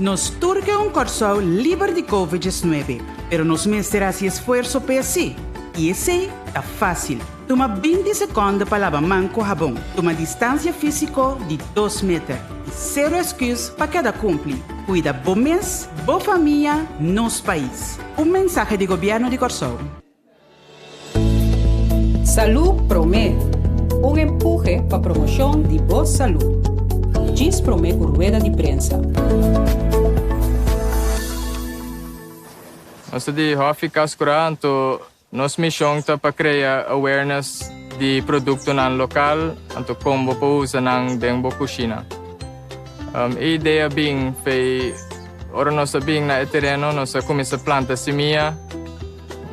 Nos turca un corso libre de COVID-19, pero nos mesterás esfuerzo para sí. E esse é fácil. Toma 20 segundos para lavar mão com sabão. Toma distância física de 2 metros. E zero excuse para cada cumpre. Cuida bom mês, boa família, nosso país. Mensagem do governo de Corsol. Salud Promé. Empuje para promoção de boa saúde. Diz Promé com rueda de prensa. Nós de Hofi Cascuranto, nossa missão é para criar awareness de produto nan local, anto como para usar nan dentro da cozinha. A ideia bem foi, ora nós bem na terreno, nós começa a plantar semia,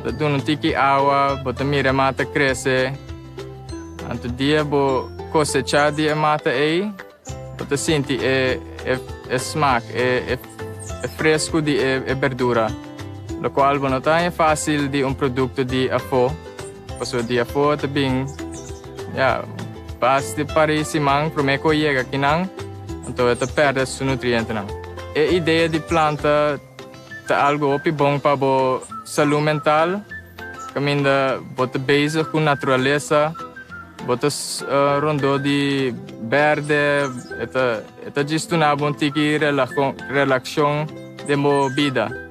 dá um tiki água, bota mira mata cresce, anto dia bo cosechar dia mata aí, bota senti é smack, é fresco de verdura. Lo qual não é fácil de produto de afo, porque de afo também, basta para esse mang, para me colher aqui não, então é perde os nutrientes não. A ideia de planta é algo bom para a saúde mental, caminha bota base com natureza, bota rondo de verde, é gestionar um tiki relaxão de mo vida.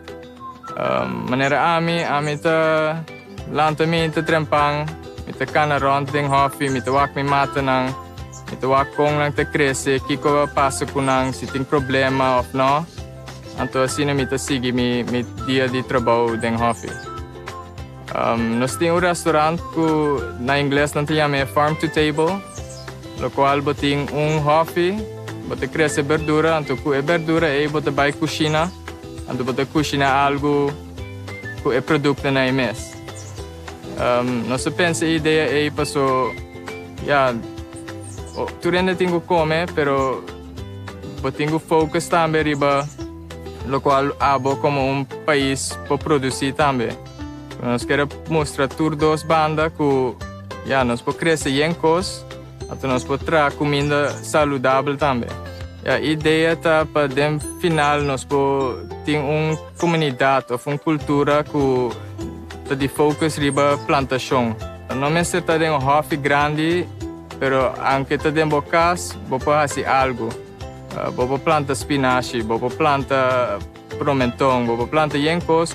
Maneira ami ta lantami ta trempang, mi ta kana rond ding hofi, mi ta wak mi mata nang, mi ta wak kong nang ta krese, kiko paso ko nang siting problema of no, anto asina mi ta sigi mi dia di trabaho ding hofi. Nos ting un restaurant ko na Ingles nang tiyame farm to table, lo qual boting un hofi, bote krese verdura, anto ku e verdura e bote bai cucina. Anto pode cozinhar algo que é produto na mês. Nossa pensa ideia é passou, tu ainda tenho come, pero tenho focus também riba, lo qual abo como país para produzir também. Nós queremos mostrar tur dos bandas que nós podemos crescer em coisas, então nós podemos trazer comida saudável também. A ideia é para no final nós ter uma comunidade ou uma cultura que está de foco riba plantação. Não é certo que é hofi grande, mas anche está em bocas, pode fazer algo. Pode plantar spinaci, pode plantar promentão, pode plantar yenkos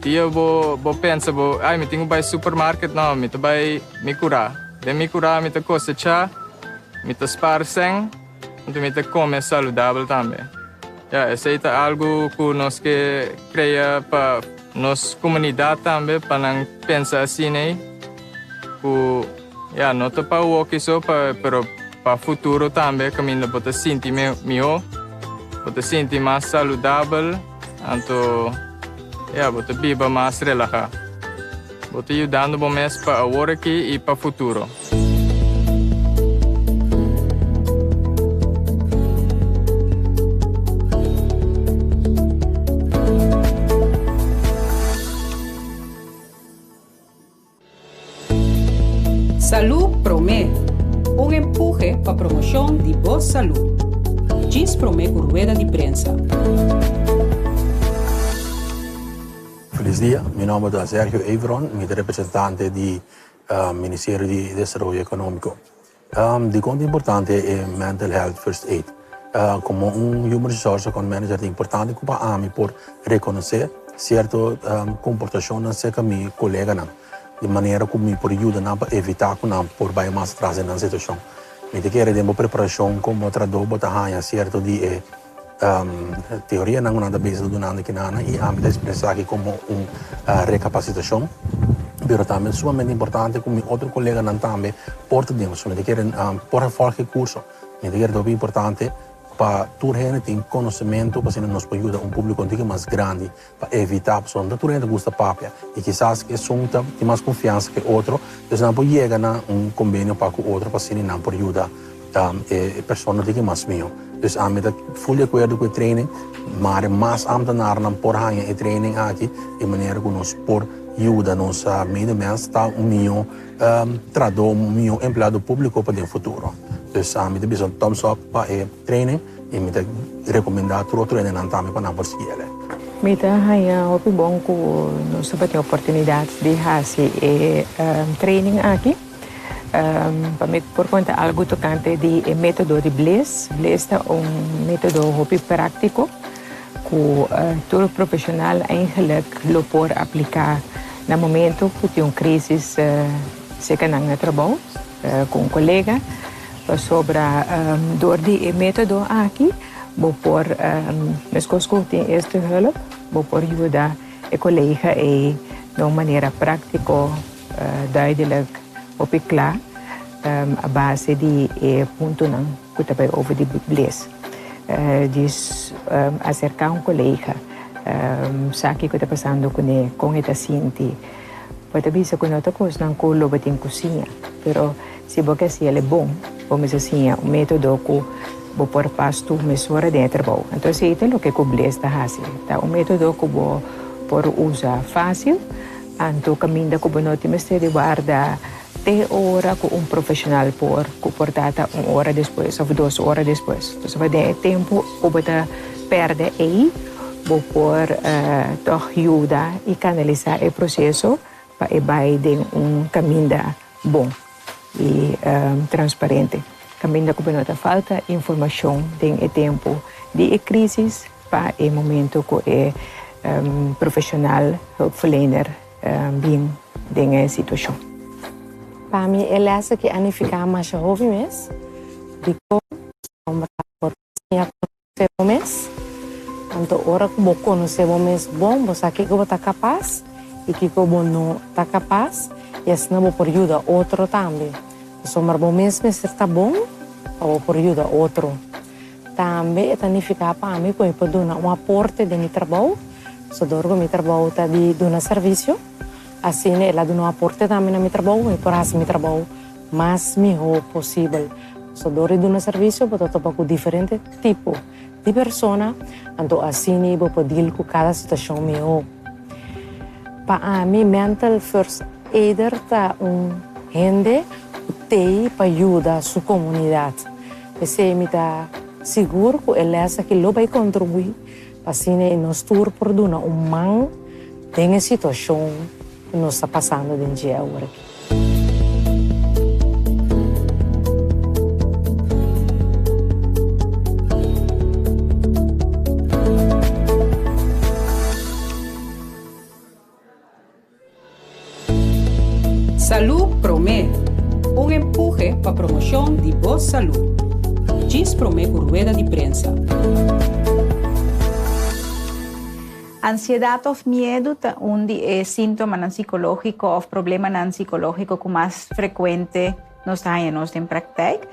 que eu vou pensar, me tenho que ir ao supermercado, não, me tenho que me curar. De me curar, me tenho que cosechar, me tenho que esparcer. Então, me come saudável também. Isso é algo que nós que cria para nossa comunidade também, para não pensar assim, né? Que, não é para o que só, para o futuro também, que me pode sentir melhor, pode sentir mais saudável, então, pode viver mais relajado. Pode ajudando bom mês para agora aqui e para o futuro. Salud Promé. Empuje para promoção de boa saúde. Diz Promé com rueda de prensa. Feliz dia, meu nome é Sergio Evron, sou representante do Ministério de Desenvolvimento Econômico. De quanto importante é Mental Health First Aid. Como human resource manager, é importante para mim por reconhecer certo comportação na seca meu colega não. De maneira como me pode ajudar para evitar que não por vai mais atrás na situação. Me quero ter uma preparação como traduz botar certo de teoria não nada base do nada que nada e a me expressar aqui como recapacitação. Mas também sumamente importante como outro colega não também porta dentro. Me quero por fora que curso. Me quero também importante para toda gente ter conhecimento para nos ajudar público mais grande para evitar a pessoa toda gente gosta papia e quizás que assunto tem mais confiança que outro então não pode chegar a convênio para o outro para se não pode ajudar a pessoa que mais meio então a mim é full de acordo com o treino mas mais amtenar não por ganhar o treino aqui de maneira que nos por ajuda nos meio mês está meio traduz meio empregado público para o futuro então a mim é preciso thumbs up para o treino e mi te recomenda tutto e non tami para por siele. Mita hanya hopi bom ko no sabat oportunidades de hasi training aqui. Para por conta algo tocante de método de Blaze. Blaze é método hopi prático que todo profissional eigenlijk lo por aplicar no momento que tem crise seca na trabalho com colega sobre door die método aqui. Vou por mesmo tem este hulp, vou por ajudar a collega de uma maneira prática, duidelijk, op klaar, a base de ponto não que também over de Blaze. Dus acercar collega, sabe que está passando com esta paciente, pode ser que outra coisa não coloca em cozinha, pero se você se ele é bom, vamos assim, método que vou por pasto mesura dentro bom. Então isso é o que o Blaze está fazendo. Tá método que vou por usar fácil, então caminho que vou não ter de guardar 3 horas com profissional por data 1 hora depois ou 2 horas depois. Então vai ter tempo que você perde aí, vou por ajudar e canalizar o processo para ir de caminho bom e transparente. Caminho que não falta informação, tem tempo de crise para o momento que o profissional, hulpverlener, bem em situação. Para mim, é essa que a ficar mais jovem mesmo, de como por conhecer mês, então hora que vou conhecer o mês bom, você que eu está capaz e que eu não está capaz, e assim vou por ajuda outro também. Somar bom mesmo está bom, ou por ajuda outro. Também é tanificar para mim que eu posso dar aporte de meu trabalho, so dorgo meu trabalho está de dar serviço, assim ela dá aporte também no meu trabalho e por assim meu trabalho mais melhor possível. So dorgo dar serviço para topa com diferente tipo de pessoa, então assim eu posso deal com cada situação melhor. Para mim mental first aider tá gente tem para ajudar a sua comunidade. Você me dá seguro que ele é essa que lo vai contribuir para assim nós tour por dona man tem a situação que nós está passando dentro de agora. Salud Promé, empuje para promoção de boa saúde. Diz Promé com rueda de prensa. Ansiedade ou medo é síntoma psicológico ou problema psicológico que mais frequente nós temos em prática.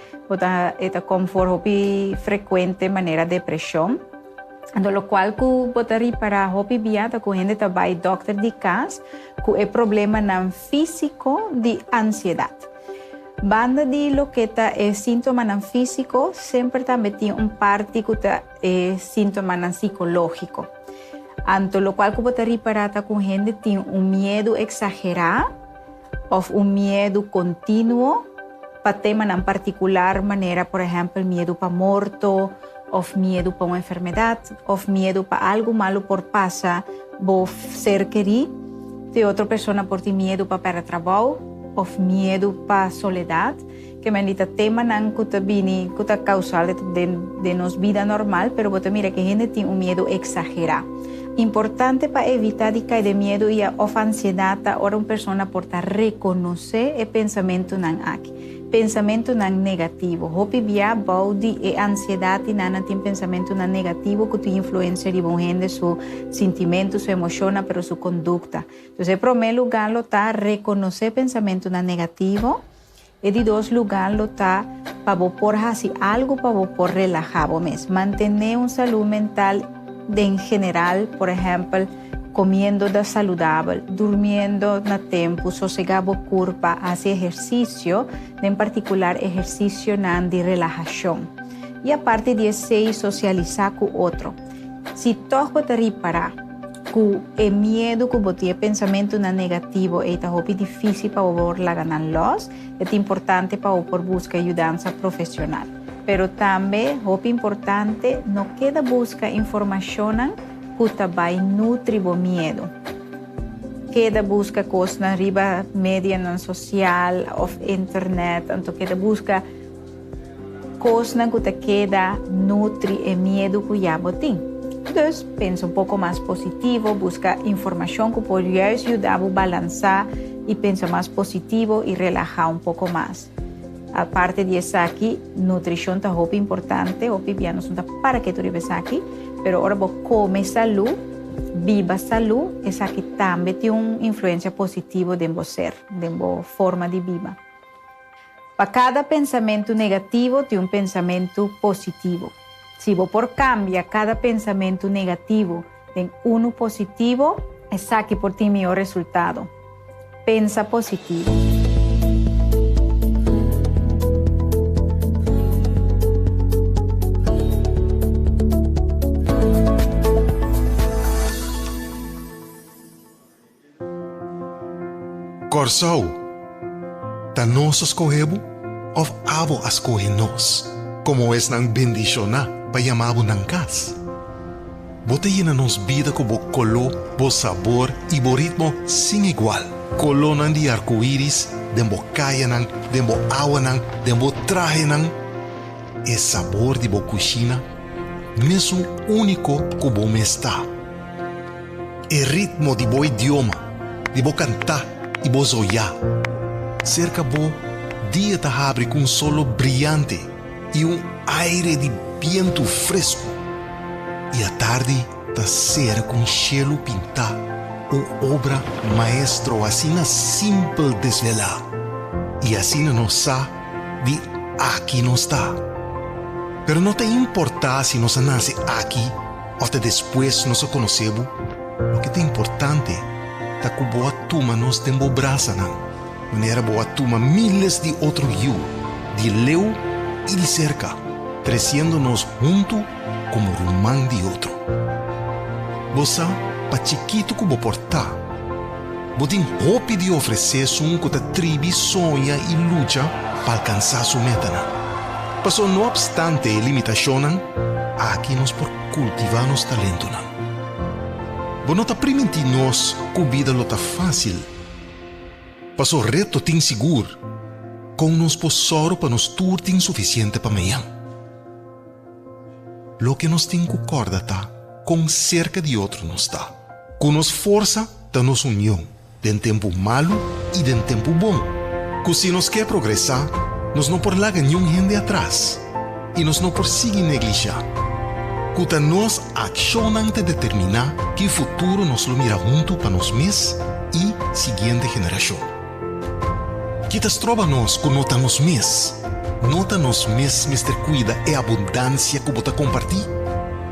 É conforme frequente maneira de depressão. Então, o qual que pode reparar hopi biata que a gente vai doctor de casa que é problema físico de ansiedade. Banda de lo que é síntoma físico sempre também tem parte que é síntoma psicológico. Então, o qual que pode reparar que a gente tem medo exagerado ou medo contínuo para tema em particular maneira, por exemplo, medo para morto, ou medo para uma enfermidade, ou medo para algo malo por passar, vou ser querido, de outra pessoa por ter medo para perder trabalho, ou medo para soledade, que me dita tema não que está causal de nossa vida normal, pero você mira que a gente tem medo exagerado. Importante para evitar de cair de medo e a ansiedade, ora uma pessoa pode reconhecer o pensamento não aqui. Pensamento não negativo. Hopi via baudi e ansiedade não tem pensamento não negativo que tu influencia de bom gente su sentimento, su emoção, pero su conduta. Então, em primeiro lugar, lo tá reconhecer pensamento não negativo e de dois lugar lo tá para por fazer algo para por relajar mesmo, manter saúde mental em geral, por exemplo, comendo saudável, dormindo no tempo, sossegado curva, fazer exercício, em particular exercício de relaxação. E a parte de socializar com o outro. Se tu pode reparar que o medo que você pensamento negativo é difícil para você ganhar-los, é importante para você buscar ajuda profissional. pero também, o importante, não queda busca informação que vai nutrir o medo. Queda busca coisas na riba média, na social, ou internet, então queda busca coisas que queda nutrir o medo que já tem. Então, pensa um pouco mais positivo, busca informação que pode ajudar a balançar e pensar mais positivo e relaxar um pouco mais. A parte disso aqui, nutrição é muito importante, o piano não para que tu vives aqui, mas agora você come saúde, viva saúde, isso aqui também tem uma influência positiva em você, em forma de vida. Para cada pensamento negativo, tem pensamento positivo. Se você por cambiar cada pensamento negativo em um positivo, isso aqui por ti melhor resultado. Pensa positivo. Corsou, ta nós escorremos ou abo escorre nós, como é nang bendicionar para chamar nang cas. Bota na nos vida com bo color, bo sabor e bo ritmo sem igual. Colonan de arco-íris, dembo caia nang, dembo água nang, dembo traje nang. É sabor de bo coxina, mesmo único que bo me está. É ritmo de bo idioma, de bo cantar e bo zoiar. Cerca bo, dia ta abre com solo brilhante e aire de viento fresco. E à tarde ta cerca com cielo pintar, obra maestro assim na simples desvelar. E assim não sa de aqui não está. Pero não te importa se nós nasce aqui ou até depois nós conhecemos. O que é importante é que boa turma nós temos braça não. Maneira boa turma miles de outros eu, de leu e de cerca, crescendo-nos junto como rumão de outro. Você, para chiquito que vou portar, você tem roupa de oferecer um que tribe, sonha e luta para alcançar sua meta. Mas não obstante limitação, aqui nós por cultivar nosso talento. Você não está permitindo nós que a vida não está fácil. Mas o reto tem seguro, com nos posoro para nos tur tem suficiente para amanhã. Lo que nos tem que acordar tá, com cerca de outro nos está. Com nos força da nossa união, de tempo malo e de tempo bom. Que se nos quer progressar, nós não por largar nenhum gente atrás. E nós não por seguir neglijar. Que nós acionamos de determinar que o futuro nos lo mira junto para nós mesmos e seguinte geração. Que tas trova nós que nota nos mesmos. Nota nos mesmos, Mr. Cuida, é a abundância que você compartilha.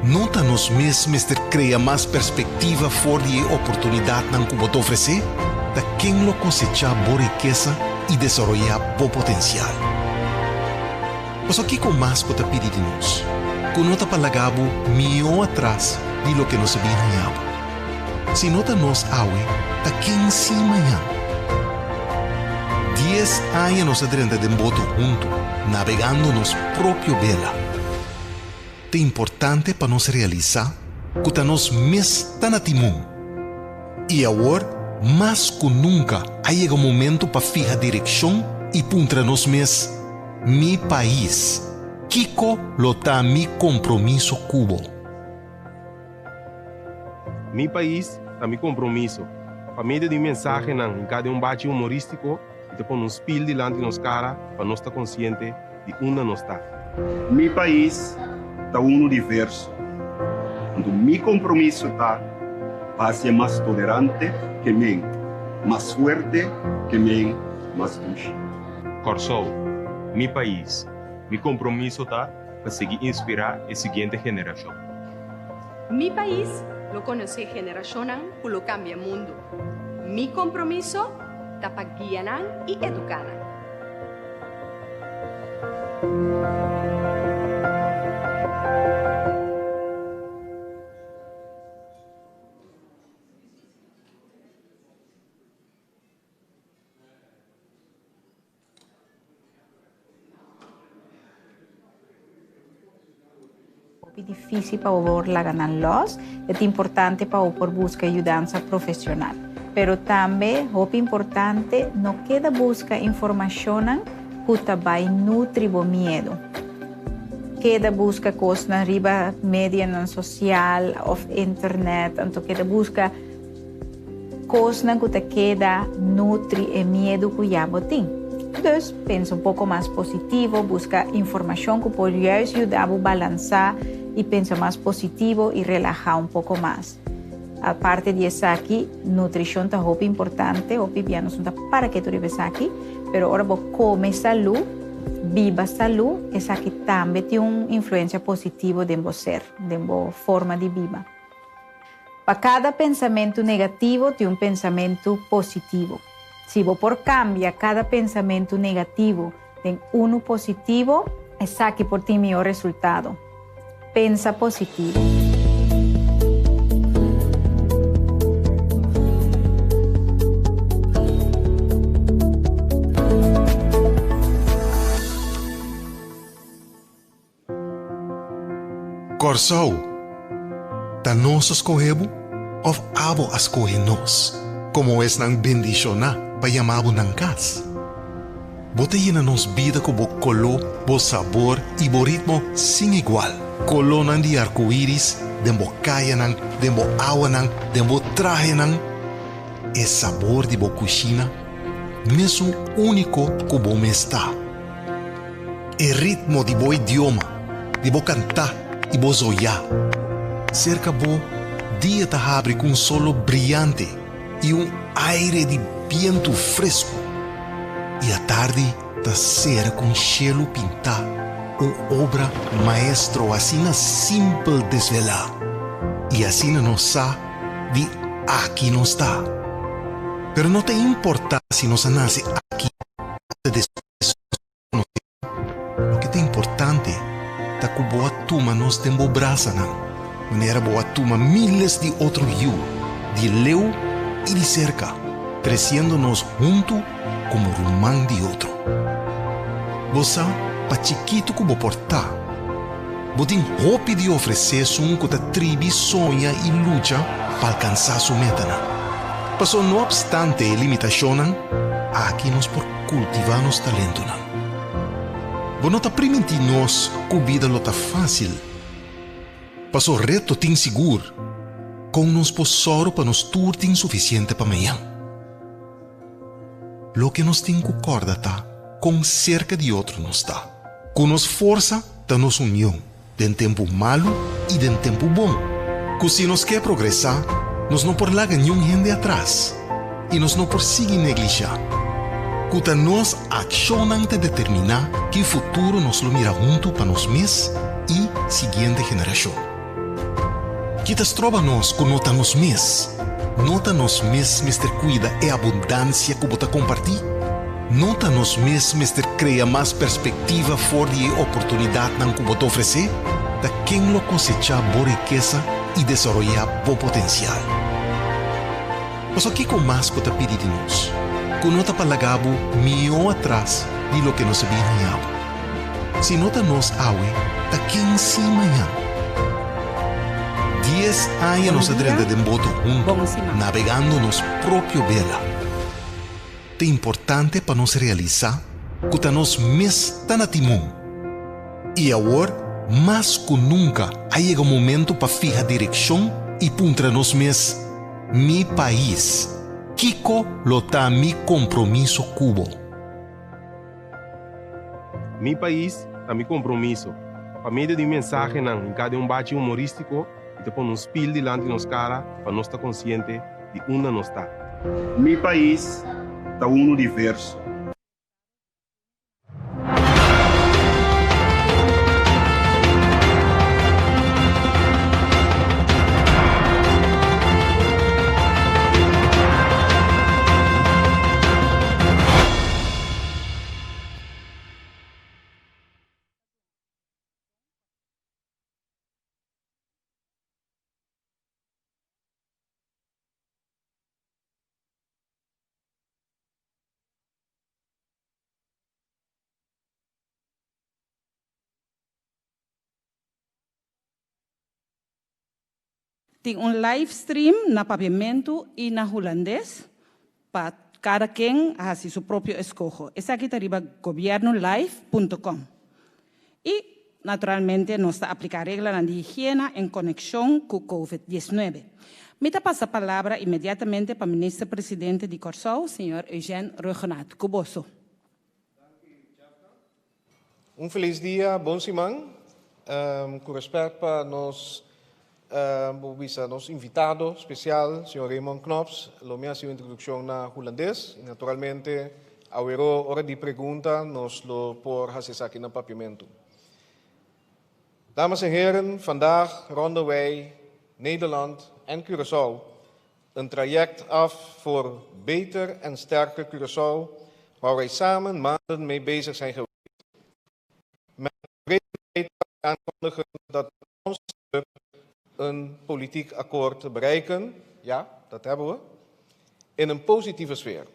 Nota nos mesmos, Mr. Cria mais perspectiva fora de oportunidade que você oferecer, da quem lo cosechar boa riqueza e desenvolver bom potencial. Mas aqui com mais que você pede de nós, que nota para lagabo melhor atrás de lo que nos vem ganhando. Se nota nos aue, da quem se amanhã. 10 anos nos adrenda de boto junto, navegando nos próprio vela. É importante para nos realizar que nós mesmos tá na timão. E agora, mais que nunca, chega o momento para fijar direção e puntra nós mesmos, mi país. Kiko lota mi compromisso cubo. Mi país tá mi compromisso. Para meio de mensagem em cada bate humorístico, e depois um spill delante de nos cara para nós estar consciente de onde nós está. Mi país está diverso. Então, mi compromisso está para ser mais tolerante que mim, mais forte que mim, mais duro. Corsou, mi país, mi compromisso está para seguir inspirar a seguinte geração. Mi país lo conoce generación que lo cambia mundo. Mi compromiso está para guiar y educar. difícil para o la ganar los, é importante para o por buscar ajuda profissional. Pero também, é importante, não queda busca informação que vai nutrir o medo. Queda busca coisas na riba média, na social, ou internet, então queda busca coisas que queda nutrir o medo que já tem. Então, pensa pouco mais positivo, busca informação que pode ajudar a balançar e pensar mais positivo e relaxar pouco mais. A parte disso aqui, nutrição é muito importante, piano não para que tu vives aqui, mas agora você come saúde, viva saúde, essa aqui também tem uma influência positiva em você, em forma de vida. Para cada pensamento negativo, tem pensamento positivo. Se você por cambia cada pensamento negativo em positivo, essa aqui por ti melhor resultado. Pensa positivo. Corsau, ta nós escorrebo, of abo escorre nós, como es nang bendiciona, pa yamabo nang kas. Bota yena nos vida ko bo color, bo sabor y bo ritmo sin igual. Colonan di arcoiris, den bo kaya nang, den bo agua nang, den bo traje nang. Es sabor di bo cucina, mesmo único ko bo me está. El ritmo di bo idioma, di bo cantar y bo zoya. Cerca bo, dia ta abre com um solo brilhante e aire de viento fresco. E à tarde ta cera com cielo pintar, obra maestro assim na simple desvelar. E assim nos sa de aqui não está. Pero não tem importar se nos nasce aqui. O que tem importante ta que boa tuma nos tembo braça não. Maneira boa tuma miles de outros yu, de leu e de cerca, crescendo-nos junto como rumán de outro. Você, pa chiquito que vou portar, você tem hope de oferecer um que tribe, sonha e luta para alcançar sua meta. Passou, não obstante a limitação, aqui nos por cultivar nos talentos. Você não está permitindo-nos que a vida não está fácil. Passou reto tem seguro, com nos posoro para nos turtin suficiente para amanhã. Lo que nos tem que corda tá, com cerca de outro nos tá. Com nos força, tá nos união, de tempo malo e de tempo bom. Que se nos quer progressar, nos não por largar nenhum gente atrás, e nos não por seguir neglijar. Que tá nos accionam de determinar que o futuro nos lo mira junto para nós mesmos e seguinte geração. Que tas trova nós que nota nos mes. Nota nos mes, mister cuida é abundância que bota compartir. Nota nos mes, mister cria mais perspectiva fora de oportunidade não que bota oferecer. Da quem lo cosechar boa riqueza e desenvolver bom potencial. Mas aqui com mais bota pedir de nós. Que nota para lagabo melhor atrás de lo que nos sabíamos. Se nota nos aue, da quem sim amanhã. 10 anos nos adrenda de boto junto, navegando nos próprio vela. É importante para nos realizar que tá nos mes tá na timão. E agora, mais que nunca, chega o momento para fijar direção e puntra nos mes mi país. Kiko lo tá mi compromisso cubo. Mi país tá mi compromisso. Para meio de mensagem em cada bate humorístico, e te põe spil diante de nos cara para nós estar consciente de onde nós está. Mi país está diverso. Tem livestream na pavimento e na holandês para cada quem hace su propio escojo. Esa aqui está arriba goviernolive.com. E, naturalmente, nos aplica a regra de higiene em conexão com o COVID-19. Me passa a palavra imediatamente para o ministro-presidente de Curaçao, senhor Eugênio Regenat Kuboso. Feliz dia, bom semana. Com respeito para nos invitado especial, senhor Raymond Knops, lo minha sua introdução na holandês. Naturalmente, a hora de pergunta, nos lo por fazer aqui no papimento. Dames en heren, vandaag ronden wij Nederland en Curaçao een traject af voor beter en sterker Curaçao, waar wij samen maanden mee bezig zijn geweest. Met breed aankondigen dat ons een politiek akkoord te bereiken, ja, dat hebben we, in een positieve sfeer.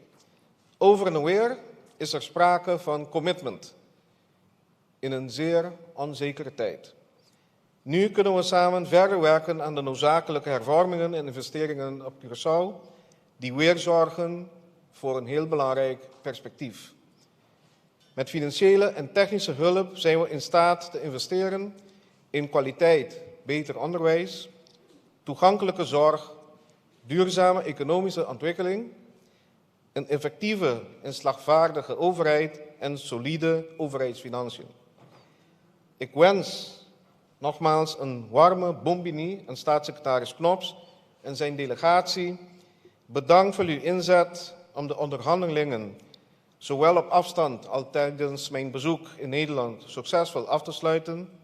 Over en weer is er sprake van commitment in een zeer onzekere tijd. Nu kunnen we samen verder werken aan de noodzakelijke hervormingen en investeringen op Curaçao, die weer zorgen voor een heel belangrijk perspectief. Met financiële en technische hulp zijn we in staat te investeren in kwaliteit, beter onderwijs, toegankelijke zorg, duurzame economische ontwikkeling, een effectieve en slagvaardige overheid en solide overheidsfinanciën. Ik wens nogmaals een warme bombini aan staatssecretaris Knops en zijn delegatie. Bedankt voor uw inzet om de onderhandelingen, zowel op afstand als tijdens mijn bezoek in Nederland, succesvol af te sluiten.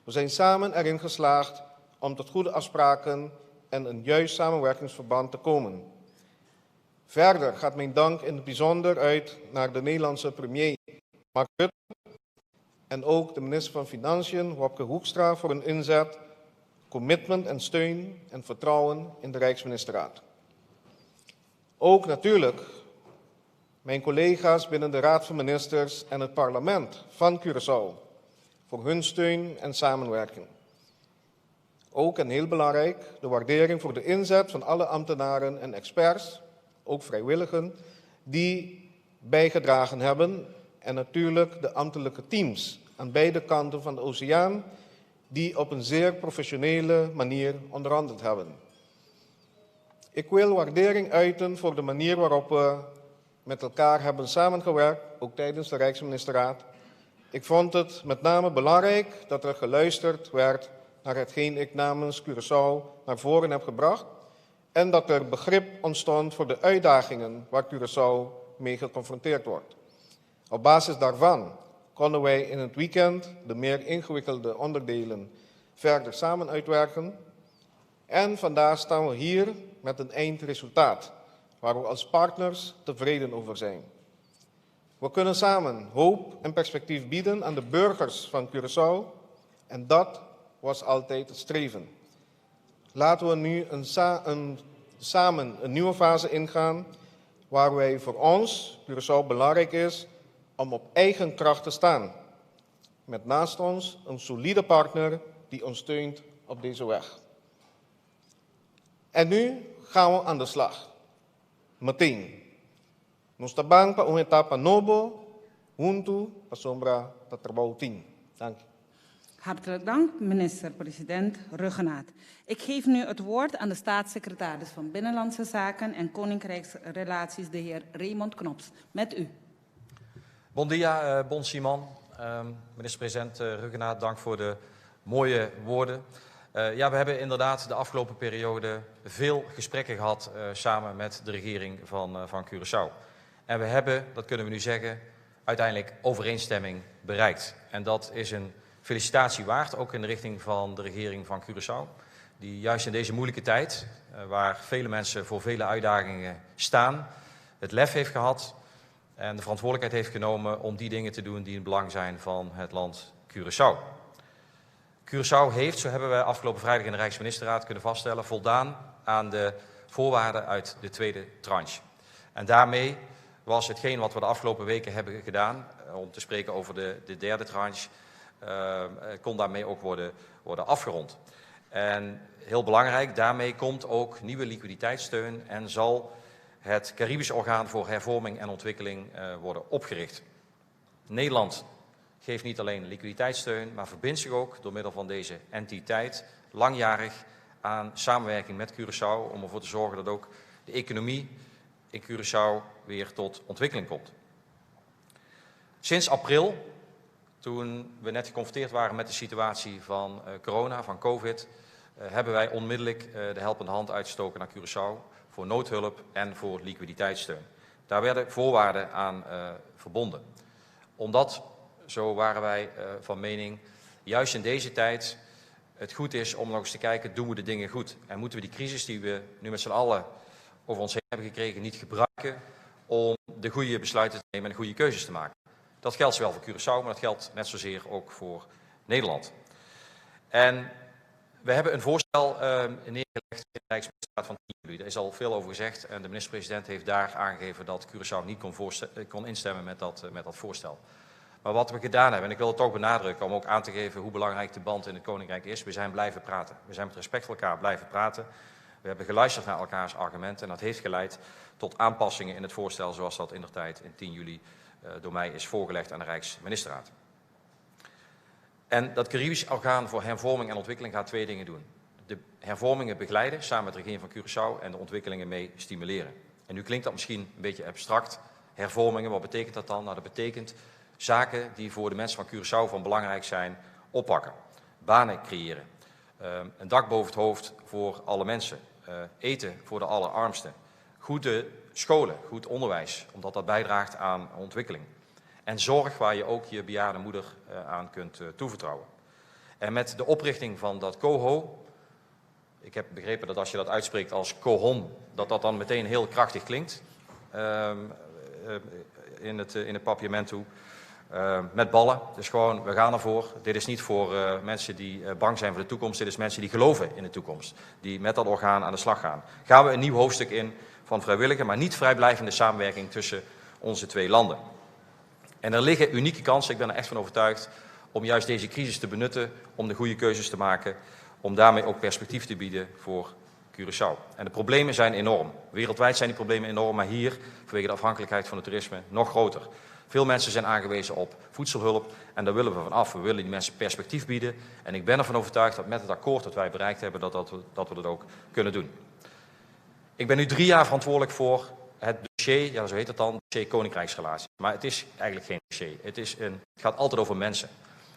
We zijn samen erin geslaagd om tot goede afspraken en een juist samenwerkingsverband te komen. Verder gaat mijn dank in het bijzonder uit naar de Nederlandse premier Mark Rutte en ook de minister van Financiën, Wopke Hoekstra, voor hun inzet, commitment en steun en vertrouwen in de Rijksministerraad. Ook natuurlijk mijn collega's binnen de Raad van Ministers en het parlement van Curaçao voor hun steun en samenwerking. Ook en heel belangrijk de waardering voor de inzet van alle ambtenaren en experts, ook vrijwilligen, die bijgedragen hebben en natuurlijk de ambtelijke teams aan beide kanten van de oceaan die op een zeer professionele manier onderhandeld hebben. Ik wil waardering uiten voor de manier waarop we met elkaar hebben samengewerkt, ook tijdens de Rijksministerraad. Ik vond het met name belangrijk dat er geluisterd werd naar hetgeen ik namens Curaçao naar voren heb gebracht en dat er begrip ontstond voor de uitdagingen waar Curaçao mee geconfronteerd wordt. Op basis daarvan konden wij in het weekend de meer ingewikkelde onderdelen verder samen uitwerken. En vandaag staan we hier met een eindresultaat waar we als partners tevreden over zijn. We kunnen samen hoop en perspectief bieden aan de burgers van Curaçao en dat was altijd het streven. Laten we nu samen een nieuwe fase ingaan waar wij voor ons, Curaçao, belangrijk is om op eigen kracht te staan. Met naast ons een solide partner die ons steunt op deze weg. En nu gaan we aan de slag. Meteen. Nos tabang pa etapa nobo, junto pa sombra ta trabaho 10. Dank je. Hartelijk dank, minister-president Regenat. Ik geef nu het woord aan de staatssecretaris van Binnenlandse Zaken en Koninkrijksrelaties, de heer Raymond Knops. Met u. Bon dia, Bon Simon. Minister-president Regenat, dank voor de mooie woorden. Ja, we hebben inderdaad de afgelopen periode veel gesprekken gehad samen met de regering van Curaçao. En we hebben, dat kunnen we nu zeggen, uiteindelijk overeenstemming bereikt. En dat is een felicitatie waard, ook in de richting van de regering van Curaçao. Die juist in deze moeilijke tijd, waar vele mensen voor vele uitdagingen staan, het lef heeft gehad en de verantwoordelijkheid heeft genomen om die dingen te doen die in het belang zijn van het land Curaçao. Curaçao heeft, zo hebben we afgelopen vrijdag in de Rijksministerraad kunnen vaststellen, voldaan aan de voorwaarden uit de tweede tranche. En daarmee was hetgeen wat we de afgelopen weken hebben gedaan, om te spreken over de derde tranche, kon daarmee ook worden afgerond. En heel belangrijk, daarmee komt ook nieuwe liquiditeitssteun en zal het Caribisch Orgaan voor Hervorming en Ontwikkeling worden opgericht. Nederland geeft niet alleen liquiditeitssteun, maar verbindt zich ook door middel van deze entiteit langjarig aan samenwerking met Curaçao om ervoor te zorgen dat ook de economie in Curaçao weer tot ontwikkeling komt. Sinds april, toen we net geconfronteerd waren met de situatie van corona, van COVID, hebben wij onmiddellijk de helpende hand uitgestoken naar Curaçao voor noodhulp en voor liquiditeitssteun. Daar werden voorwaarden aan verbonden. Omdat, zo waren wij van mening, juist in deze tijd het goed is om nog eens te kijken, doen we de dingen goed? En moeten we die crisis die we nu met z'n allen over ons heen hebben gekregen niet gebruiken om de goede besluiten te nemen en de goede keuzes te maken? Dat geldt zowel voor Curaçao, maar dat geldt net zozeer ook voor Nederland. En we hebben een voorstel neergelegd in de Rijksministeraat van 10 juli. Daar is al veel over gezegd en de minister-president heeft daar aangegeven dat Curaçao niet kon instemmen met dat voorstel. Maar wat we gedaan hebben, en ik wil het toch benadrukken om ook aan te geven hoe belangrijk de band in het Koninkrijk is, we zijn blijven praten. We zijn met respect voor elkaar blijven praten. We hebben geluisterd naar elkaars argumenten en dat heeft geleid tot aanpassingen in het voorstel zoals dat indertijd in 10 juli door mij is voorgelegd aan de Rijksministeraat. En dat Caribisch Orgaan voor Hervorming en Ontwikkeling gaat 2 dingen doen. De hervormingen begeleiden samen met de regering van Curaçao en de ontwikkelingen mee stimuleren. En nu klinkt dat misschien een beetje abstract. Hervormingen, wat betekent dat dan? Nou, dat betekent zaken die voor de mensen van Curaçao van belangrijk zijn, oppakken. Banen creëren. Een dak boven het hoofd voor alle mensen. Eten voor de allerarmsten. Goede scholen, goed onderwijs, omdat dat bijdraagt aan ontwikkeling. En zorg waar je ook je bejaarde moeder aan kunt toevertrouwen. En met de oprichting van dat COHO, ik heb begrepen dat als je dat uitspreekt als COHON, dat dat dan meteen heel krachtig klinkt in het papiament toe. Met ballen, dus gewoon, we gaan ervoor. Dit is niet voor mensen die bang zijn voor de toekomst, dit is mensen die geloven in de toekomst. Die met dat orgaan aan de slag gaan. Gaan we een nieuw hoofdstuk in van vrijwillige, maar niet vrijblijvende samenwerking tussen onze 2 landen. En er liggen unieke kansen, ik ben er echt van overtuigd, om juist deze crisis te benutten, om de goede keuzes te maken, om daarmee ook perspectief te bieden voor Curaçao. En de problemen zijn enorm. Wereldwijd zijn die problemen enorm, maar hier, vanwege de afhankelijkheid van het toerisme, nog groter. Veel mensen zijn aangewezen op voedselhulp en daar willen we van af. We willen die mensen perspectief bieden. En ik ben ervan overtuigd dat met het akkoord dat wij bereikt hebben, dat we dat ook kunnen doen. Ik ben nu 3 jaar verantwoordelijk voor het dossier, ja zo heet het dan, dossier Koninkrijksrelaties. Maar het is eigenlijk geen dossier. Het gaat altijd over mensen.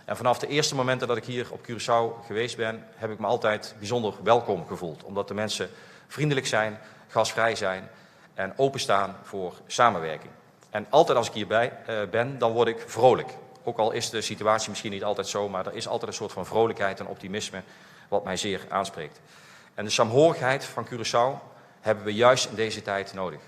En vanaf de eerste momenten dat ik hier op Curaçao geweest ben, heb ik me altijd bijzonder welkom gevoeld. Omdat de mensen vriendelijk zijn, gastvrij zijn en openstaan voor samenwerking. En altijd als ik hierbij ben, dan word ik vrolijk. Ook al is de situatie misschien niet altijd zo, maar er is altijd een soort van vrolijkheid en optimisme wat mij zeer aanspreekt. En de saamhorigheid van Curaçao hebben we juist in deze tijd nodig.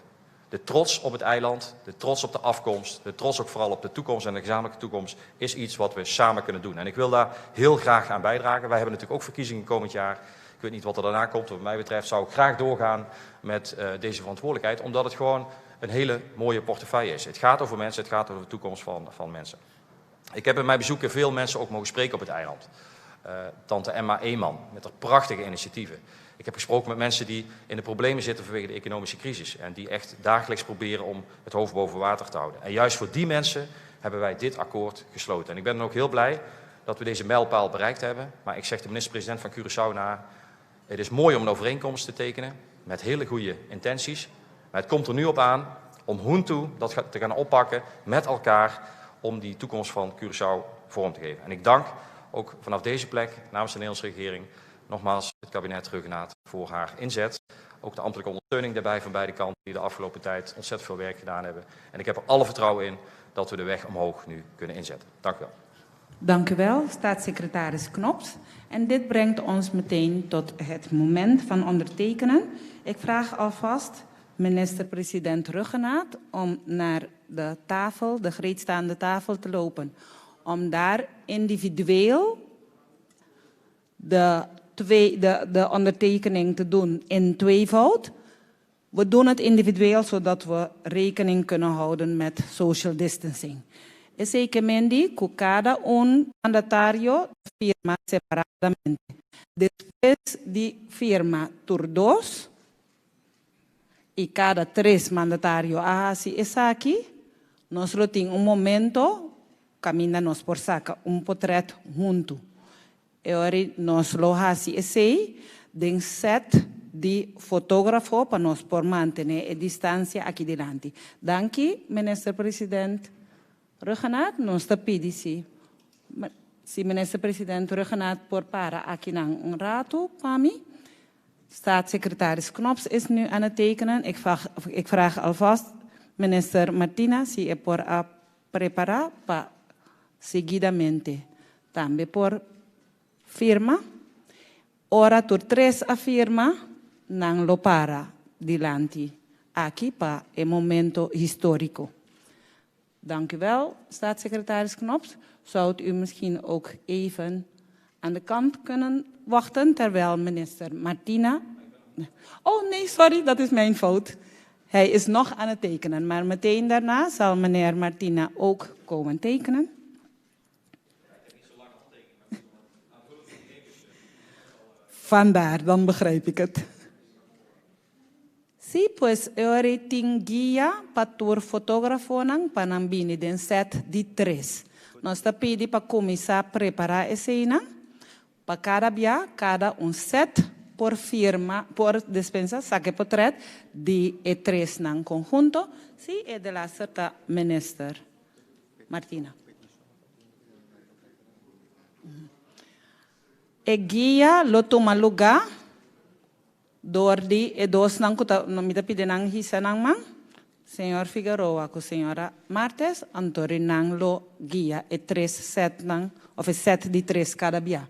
De trots op het eiland, de trots op de afkomst, de trots ook vooral op de toekomst en de gezamenlijke toekomst is iets wat we samen kunnen doen. En ik wil daar heel graag aan bijdragen. Wij hebben natuurlijk ook verkiezingen komend jaar. Ik weet niet wat er daarna komt. Wat mij betreft zou ik graag doorgaan met deze verantwoordelijkheid, omdat het gewoon een hele mooie portefeuille is. Het gaat over mensen, het gaat over de toekomst van mensen. Ik heb in mijn bezoeken veel mensen ook mogen spreken op het eiland. Tante Emma Eeman met haar prachtige initiatieven. Ik heb gesproken met mensen die in de problemen zitten vanwege de economische crisis. En die echt dagelijks proberen om het hoofd boven water te houden. En juist voor die mensen hebben wij dit akkoord gesloten. En ik ben dan ook heel blij dat we deze mijlpaal bereikt hebben. Maar ik zeg de minister-president van Curaçao na, het is mooi om een overeenkomst te tekenen met hele goede intenties. Maar het komt er nu op aan om Huntu dat te gaan oppakken met elkaar om die toekomst van Curaçao vorm te geven. En ik dank ook vanaf deze plek namens de Nederlandse regering nogmaals het kabinet Ruggenaat voor haar inzet. Ook de ambtelijke ondersteuning daarbij van beide kanten die de afgelopen tijd ontzettend veel werk gedaan hebben. En ik heb er alle vertrouwen in dat we de weg omhoog nu kunnen inzetten. Dank u wel. Dank u wel, staatssecretaris Knops. En dit brengt ons meteen tot het moment van ondertekenen. Ik vraag alvast minister-president Ruggenaat om naar de tafel, de gereedstaande tafel te lopen. Om daar individueel de ondertekening te doen in tweevoud. We doen het individueel zodat we rekening kunnen houden met social distancing. E sei che mendi cu cada un mandatario firma separatamente. Después de firma tur 2 y cada 3 mandatarios así es aquí, nosotros tenemos un momento, caminamos por saca un portrait junto. E ora nós lo hacemos assim, de set de fotógrafo para nós por manter a distância aqui delante. Danke, minister presidente Regenat, nós te pedimos se minister presidente Regenat por para aqui um rato para mim. Staatssecretaris Knops is nu aan het tekenen. Ik vraag alvast minister Martina se é por a preparar para seguidamente. Também por firma. Ora, tur 3 a firma, não lo para dilante. Aqui para o momento histórico. Dank u wel, staatssecretaris Knops. Zou u misschien ook even aan de kant kunnen wachten terwijl minister Martina... Oh nee, sorry, dat is mijn fout. Hij is nog aan het tekenen, maar meteen daarna zal meneer Martina ook komen tekenen. Vandaar, dan begrijp ik het. Sí, pues ahora tengo guía para tu fotógrafo para nambini den set de 3. Nós te pedimos para começar a preparar a cena, para cada dia, cada set por firma, por dispensa, saque portrait de 3 en conjunto, sí, es de la certa minister Martina. E guia lo toma lugar door die e dos nang kuta no mita pide nang hisa nang mang senhor Figueroa com senhora Martes antori nang lo guia e 3 set nang of e set de 3 cada dia.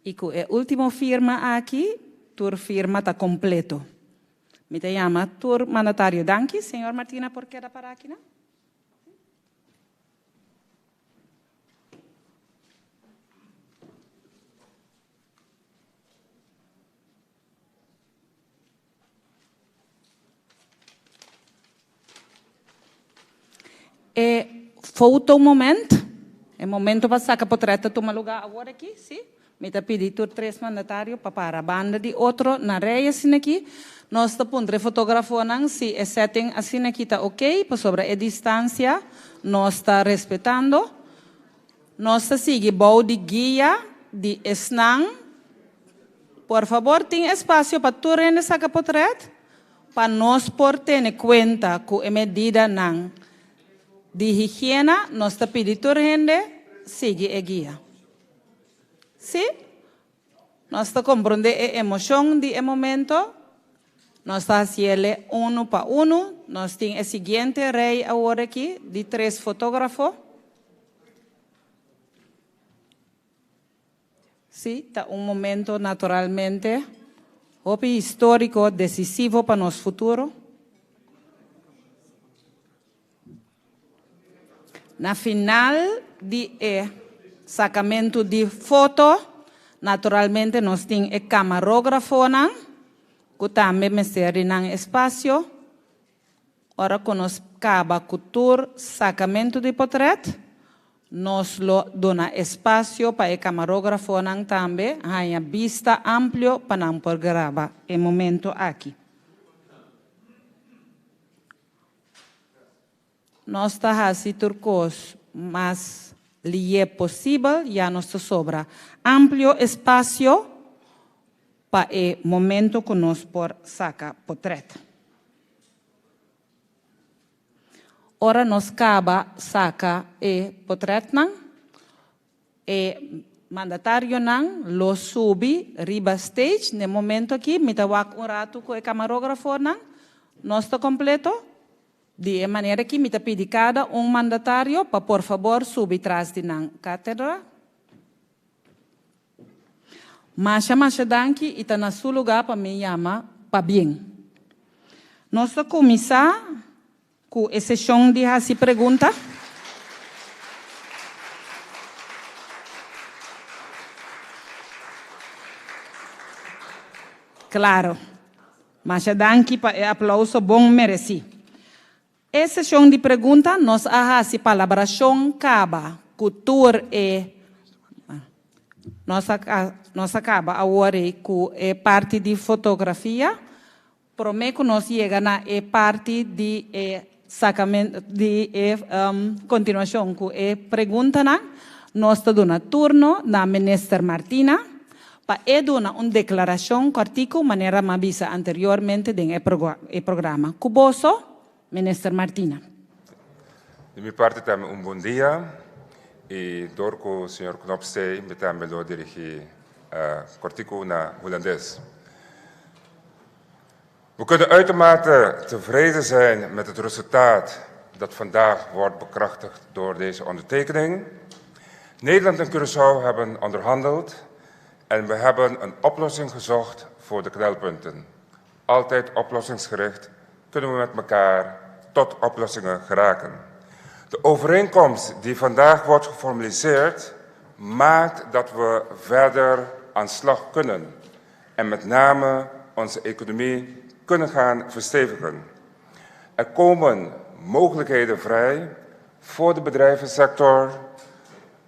E com e último firma aqui, tur firma tá completo. Me te llama tur mandatario. Danke, señor Martina, por qué era para aquí, ¿no? Foto momento. É momento para sacar portrait toma lugar agora aqui, sim? Me te pedi tur 3 mandatários para a banda de outro na reia assim aqui. Nós te pondre fotógrafo nang se a setting assim aqui tá ok, por sobre a distância, nós está respeitando. Nós te sigue bom de guia de snang. Por favor, tem espaço para tu rende sacar portrait, para nós por ter conta com a medida nang de higiene, nós te pedi tu rende sigue a guia. Sí, nós está compreendendo a emoção de momento, nós está haciendo uno para uno, nós temos a seguinte rei agora aqui de 3 fotógrafos. Sí, está momento naturalmente histórico, decisivo para nosso futuro. Na final de sacamento de foto, naturalmente nós temos o camarógrafo, que também mestre no espaço. Ora, quando nós acaba com o sacamento de portrait, nós dona espaço para o camarógrafo também, a vista ampla para não poder gravar o momento aqui. Nós estamos fazendo turcos, mas lhe é possível, já nos sobra amplo espaço para o momento que nós por saca portrait. Ora nós acaba saca o portrait e mandatário lo subi riba stage no momento aqui, me tawak rato com o camarógrafo nós está completo. De maneira que me pedi cada mandatário para, por favor, subir atrás de na cátedra. Mas danke e está na seu lugar para me chamar para bem. Nós vamos começar com a sessão de essa pergunta. Claro. Mas danke para o aplauso bom merecido. Essa sessão de pergunta, nós ahasi palabração caba, cultura e nós acaba agora com parte de fotografia, prometo nós chega na parte de sacamento de continuação com pergunta na nós está dando turno na ministra Martina para dar uma declaração cortica maneira mabisa anteriormente do programa. Cuboso, ministra Martina. De minha parte também bom dia e door que o senhor Knop zei, me também lo dirigi cortico na holandês. We kunnen uitermate tevreden zijn met het resultaat dat vandaag wordt bekrachtigd door deze ondertekening. Nederland en Curaçao hebben onderhandeld en we hebben een oplossing gezocht voor de knelpunten. Altijd oplossingsgericht kunnen we met elkaar tot oplossingen geraken. De overeenkomst die vandaag wordt geformaliseerd maakt dat we verder aan de slag kunnen en met name onze economie kunnen gaan verstevigen. Er komen mogelijkheden vrij voor de bedrijvensector,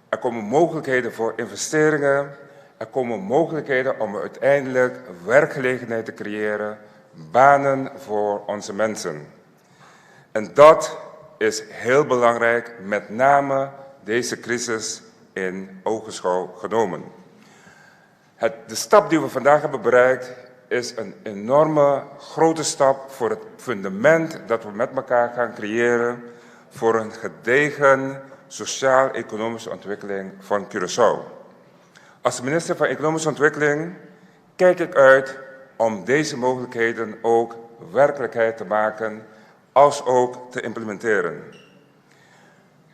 er komen mogelijkheden voor investeringen, er komen mogelijkheden om uiteindelijk werkgelegenheid te creëren, banen voor onze mensen. En dat is heel belangrijk, met name deze crisis in ogenschouw genomen. De stap die we vandaag hebben bereikt is een enorme grote stap voor het fundament dat we met elkaar gaan creëren voor een gedegen sociaal-economische ontwikkeling van Curaçao. Als minister van Economische Ontwikkeling kijk ik uit om deze mogelijkheden ook werkelijkheid te maken, als ook te implementeren.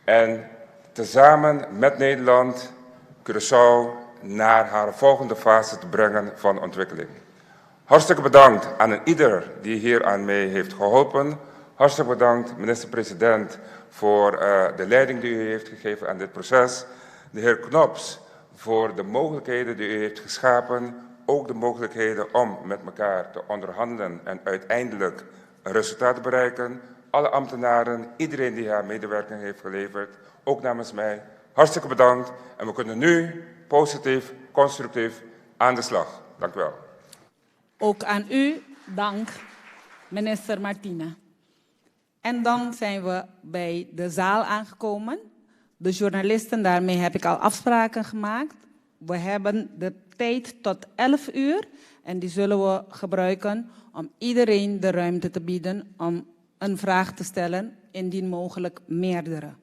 En tezamen met Nederland Curaçao naar haar volgende fase te brengen van ontwikkeling. Hartstikke bedankt aan ieder die hier aan mee heeft geholpen. Hartstikke bedankt, minister-president, voor de leiding die u heeft gegeven aan dit proces. De heer Knops, voor de mogelijkheden die u heeft geschapen. Ook de mogelijkheden om met elkaar te onderhandelen en uiteindelijk een resultaat te bereiken. Alle ambtenaren, iedereen die haar medewerking heeft geleverd, ook namens mij, hartstikke bedankt. En we kunnen nu positief, constructief aan de slag. Dank u wel. Ook aan u, dank, minister Martina. En dan zijn we bij de zaal aangekomen. De journalisten, daarmee heb ik al afspraken gemaakt. We hebben de tijd tot 11 uur en die zullen we gebruiken om iedereen de ruimte te bieden om een vraag te stellen, indien mogelijk meerdere.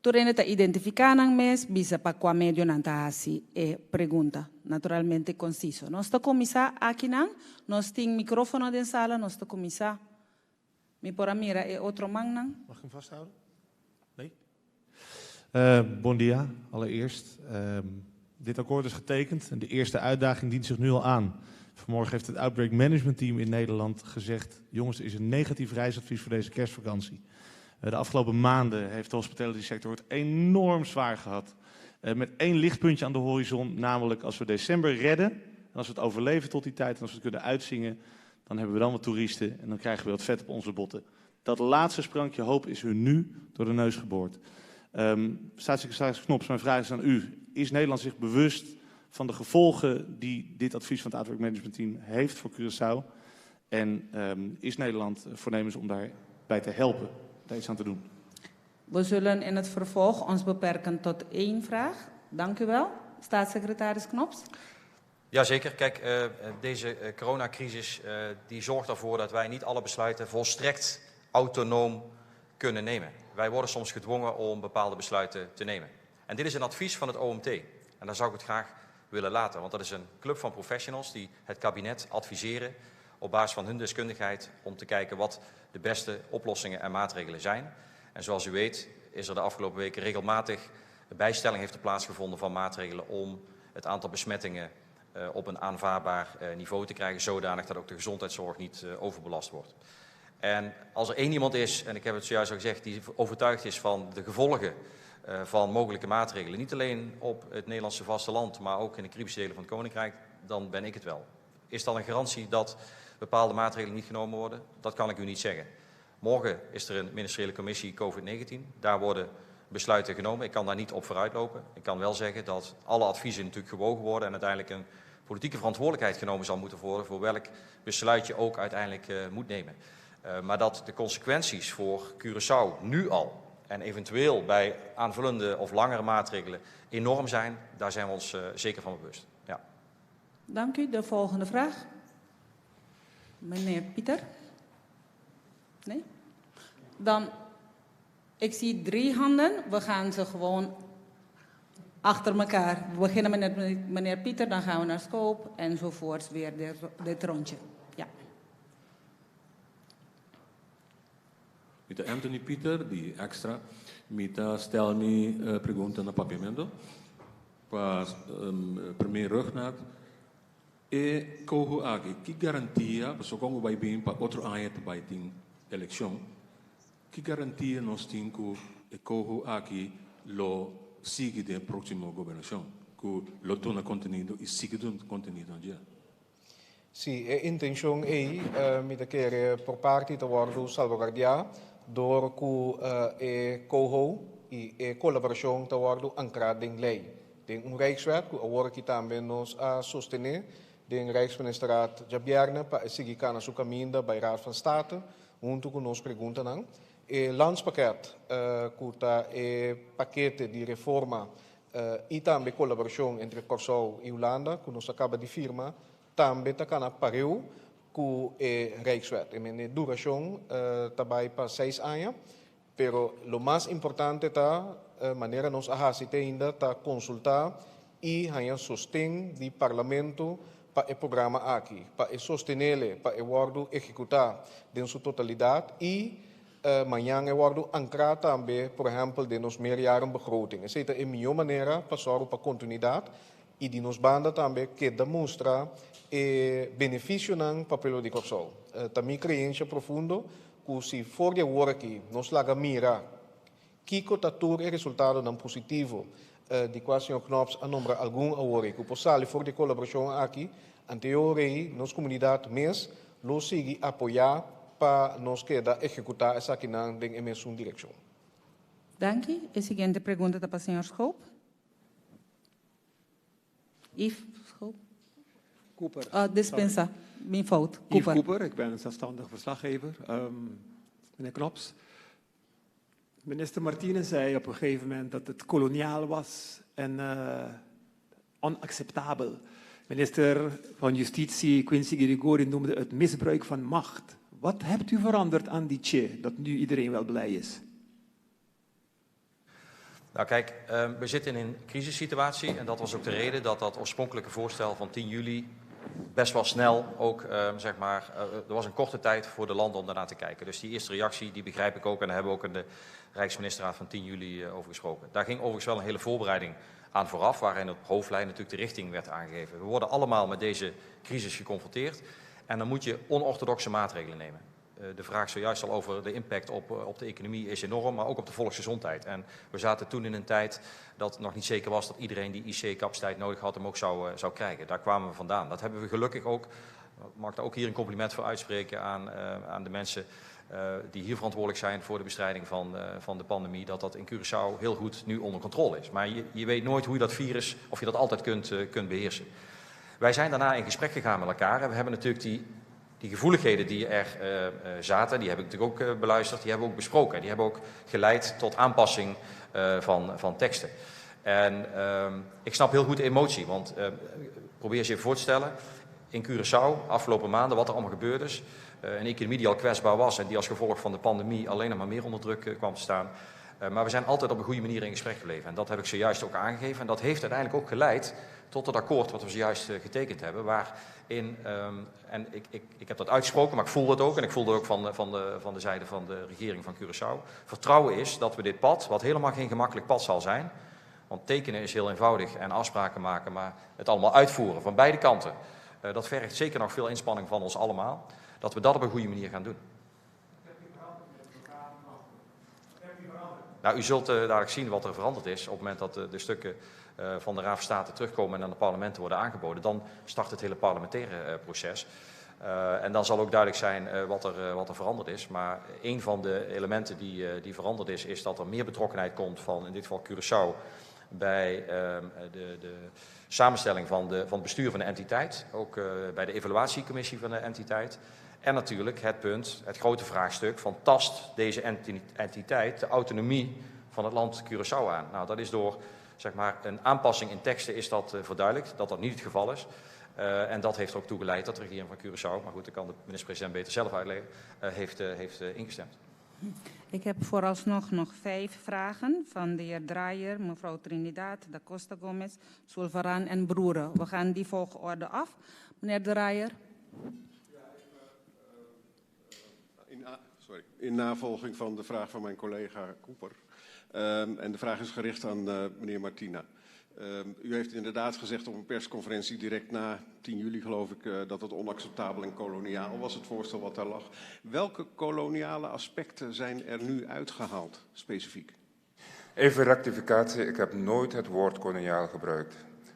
Turene ta identificanan mes, bisa pa qua medio nantahasi pregunta, naturalmente conciso. Nosta comisa akinan, nos ting microfono den sala, nosta comisa. Mi pora mira otro magnan. Mag ik hem vasthouden? Nee? Bon dia, allereerst. Dit akkoord is getekend en de eerste uitdaging dient zich nu al aan. Vanmorgen heeft het Outbreak Management Team in Nederland gezegd: jongens, er is een negatief reisadvies voor deze kerstvakantie. De afgelopen maanden heeft de hospitality sector het enorm zwaar gehad. Met één lichtpuntje aan de horizon, namelijk als we december redden, en als we het overleven tot die tijd en als we het kunnen uitzingen, dan hebben we dan wat toeristen en dan krijgen we wat vet op onze botten. Dat laatste sprankje hoop is u nu door de neus geboord. Staatssecretaris Knops, mijn vraag is aan u. Is Nederland zich bewust van de gevolgen die dit advies van het Outbreak Management Team heeft voor Curaçao? En is Nederland voornemens om daarbij te helpen, daar iets aan te doen? We zullen in het vervolg ons beperken tot 1 vraag. Dank u wel. Staatssecretaris Knops. Jazeker. Kijk, deze coronacrisis die zorgt ervoor dat wij niet alle besluiten volstrekt autonoom kunnen nemen. Wij worden soms gedwongen om bepaalde besluiten te nemen. En dit is een advies van het OMT. En daar zou ik het graag willen laten. Want dat is een club van professionals die het kabinet adviseren op basis van hun deskundigheid om te kijken wat de beste oplossingen en maatregelen zijn. En zoals u weet is er de afgelopen weken regelmatig een bijstelling heeft er plaatsgevonden van maatregelen om het aantal besmettingen op een aanvaardbaar niveau te krijgen, zodanig dat ook de gezondheidszorg niet overbelast wordt. En als er één iemand is, en ik heb het zojuist al gezegd, die overtuigd is van de gevolgen van mogelijke maatregelen, niet alleen op het Nederlandse vasteland, maar ook in de Caribische delen van het Koninkrijk, dan ben ik het wel. Is dat een garantie dat bepaalde maatregelen niet genomen worden? Dat kan ik u niet zeggen. Morgen is er een ministeriële commissie COVID-19. Daar worden besluiten genomen. Ik kan daar niet op vooruitlopen. Ik kan wel zeggen dat alle adviezen natuurlijk gewogen worden en uiteindelijk een politieke verantwoordelijkheid genomen zal moeten worden voor welk besluit je ook uiteindelijk moet nemen. Maar dat de consequenties voor Curaçao nu al en eventueel bij aanvullende of langere maatregelen enorm zijn, daar zijn we ons zeker van bewust. Ja. Dank u. De volgende vraag. Meneer Pieter? Nee? Dan, ik zie 3 handen. We gaan ze gewoon achter elkaar. We beginnen met meneer Pieter, dan gaan we naar Scope enzovoorts weer dit rondje. Ja. Mita Anthony Peter, die extra. Mita stel me pergunta na papiamento. Para primeiro Rugnaat. E kohu aqui, que garantia, pessoal como vai bem para outro ano vai ter eleição, que garantia nós temos que kohu aqui lo sigue de próxima governação, que lo dona conteúdo e sigue dando conteúdo no dia. Sì, a intenzione è mi che per parte di worden salvaguardiare door que coho e collaboração te worden ancrada em lei. Tem Rijkswet que agora que também nos a sostener. De Rijksministeraat Jabierne para seguir na sua caminho bij Raad van State, junto com nos pergunta não. E landspakket, que paquete de reforma e também colaboração entre Curaçao e Holanda, que nos acaba de firmar, também está na pareu com a Rijkswet. E minha duração também para 6 anos, pero lo mais importante está maneira nos ahasite ainda está consultar e ganhar sustento do Parlamento para o programa aqui, para sostener, para o executar em sua totalidade e amanhã é o ancrar também, por exemplo, de nos meerjarenbegroting. Essa é a melhor maneira para zorgen para continuidade e de nos banda também que demonstra o benefício para o papel de Curaçao. Também crença profundo que se for de agora aqui, nos laga mira que cotatura é resultado não positivo de quase o Knops a nombrar algum agora que possale for de colaboração aqui, anterior nos comunidade mês, lo sigue apoiar para nos queda executar essa aqui na mesma direção. Dank u. A seguinte pergunta para o senhor Scope. Yves Scope. Cooper. Dispensa. Mijn fout. Yves Cooper, ik ben een zelfstandig verslaggever. Meneer Knops. Minister Martinez zei op een gegeven moment dat het koloniaal was en onacceptabel. Minister van Justitie Quincy Gregori noemde het misbruik van macht. Wat hebt u veranderd aan die tje, dat nu iedereen wel blij is? Nou kijk, we zitten in een crisissituatie en dat was ook de reden dat dat oorspronkelijke voorstel van 10 juli best wel snel ook, zeg maar, er was een korte tijd voor de landen om daarnaar te kijken. Dus die eerste reactie, die begrijp ik ook en daar hebben we ook in de Rijksministerraad van 10 juli over gesproken. Daar ging overigens wel een hele voorbereiding aan vooraf, waarin op hoofdlijn natuurlijk de richting werd aangegeven. We worden allemaal met deze crisis geconfronteerd en dan moet je onorthodoxe maatregelen nemen. De vraag zojuist al over de impact op de economie is enorm, maar ook op de volksgezondheid. En we zaten toen in een tijd dat nog niet zeker was dat iedereen die IC-capaciteit nodig had hem ook zou krijgen. Daar kwamen we vandaan. Dat hebben we gelukkig ook, ik mag daar ook hier een compliment voor uitspreken aan de mensen die hier verantwoordelijk zijn voor de bestrijding van de pandemie, dat dat in Curaçao heel goed nu onder controle is. Maar je weet nooit hoe je dat virus, of je dat altijd kunt beheersen. Wij zijn daarna in gesprek gegaan met elkaar en we hebben natuurlijk die gevoeligheden die er zaten, die heb ik natuurlijk ook beluisterd, die hebben we ook besproken. Die hebben ook geleid tot aanpassing van teksten. En ik snap heel goed de emotie, want probeer je even voor te stellen, in Curaçao, afgelopen maanden, wat er allemaal gebeurd is. Een economie die al kwetsbaar was en die als gevolg van de pandemie alleen nog maar meer onder druk kwam te staan. Maar we zijn altijd op een goede manier in gesprek gebleven. En dat heb ik zojuist ook aangegeven. En dat heeft uiteindelijk ook geleid tot het akkoord wat we zojuist getekend hebben. Waarin, en ik heb dat uitgesproken, maar ik voel het ook. En ik voelde ook van de zijde van de regering van Curaçao. Vertrouwen is dat we dit pad, wat helemaal geen gemakkelijk pad zal zijn. Want tekenen is heel eenvoudig en afspraken maken. Maar het allemaal uitvoeren van beide kanten. Dat vergt zeker nog veel inspanning van ons allemaal. Dat we dat op een goede manier gaan doen. Nou, u zult dadelijk zien wat er veranderd is op het moment dat de stukken van de Raad van State terugkomen en aan de parlementen worden aangeboden. Dan start het hele parlementaire proces. En dan zal ook duidelijk zijn wat er veranderd is. Maar een van de elementen die veranderd is dat er meer betrokkenheid komt van in dit geval Curaçao bij de samenstelling van het bestuur van de entiteit. Ook bij de evaluatiecommissie van de entiteit. En natuurlijk het grote vraagstuk van tast deze entiteit de autonomie van het land Curaçao aan. Nou, dat is door zeg maar, een aanpassing in teksten is dat verduidelijkt, dat niet het geval is. En dat heeft er ook toe geleid dat de regering van Curaçao, maar goed, dat kan de minister-president beter zelf uitleggen, heeft ingestemd. Ik heb vooralsnog nog 5 vragen van de heer Draaier, mevrouw Trinidad, Da Costa Gomez, Zulfaran en Broeren. We gaan die volgorde af. Meneer Draaier. In navolging van de vraag van mijn collega Cooper. En de vraag is gericht aan meneer Martina. U heeft inderdaad gezegd op een persconferentie direct na 10 juli geloof ik dat het onacceptabel en koloniaal was, het voorstel wat daar lag. Welke koloniale aspecten zijn er nu uitgehaald, specifiek? Even rectificatie, ik heb nooit het woord koloniaal gebruikt.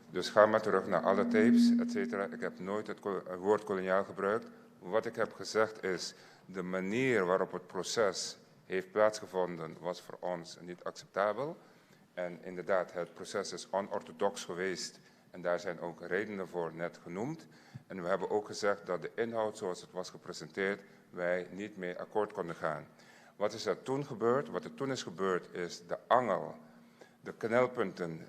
Dus ga maar terug naar alle tapes, et cetera. Ik heb nooit het woord koloniaal gebruikt. Wat ik heb gezegd is, de manier waarop het proces heeft plaatsgevonden was voor ons niet acceptabel. En inderdaad, het proces is onorthodox geweest en daar zijn ook redenen voor net genoemd. En we hebben ook gezegd dat de inhoud zoals het was gepresenteerd, wij niet mee akkoord konden gaan. Wat is er toen gebeurd? Wat er toen is gebeurd is de angel, de knelpunten,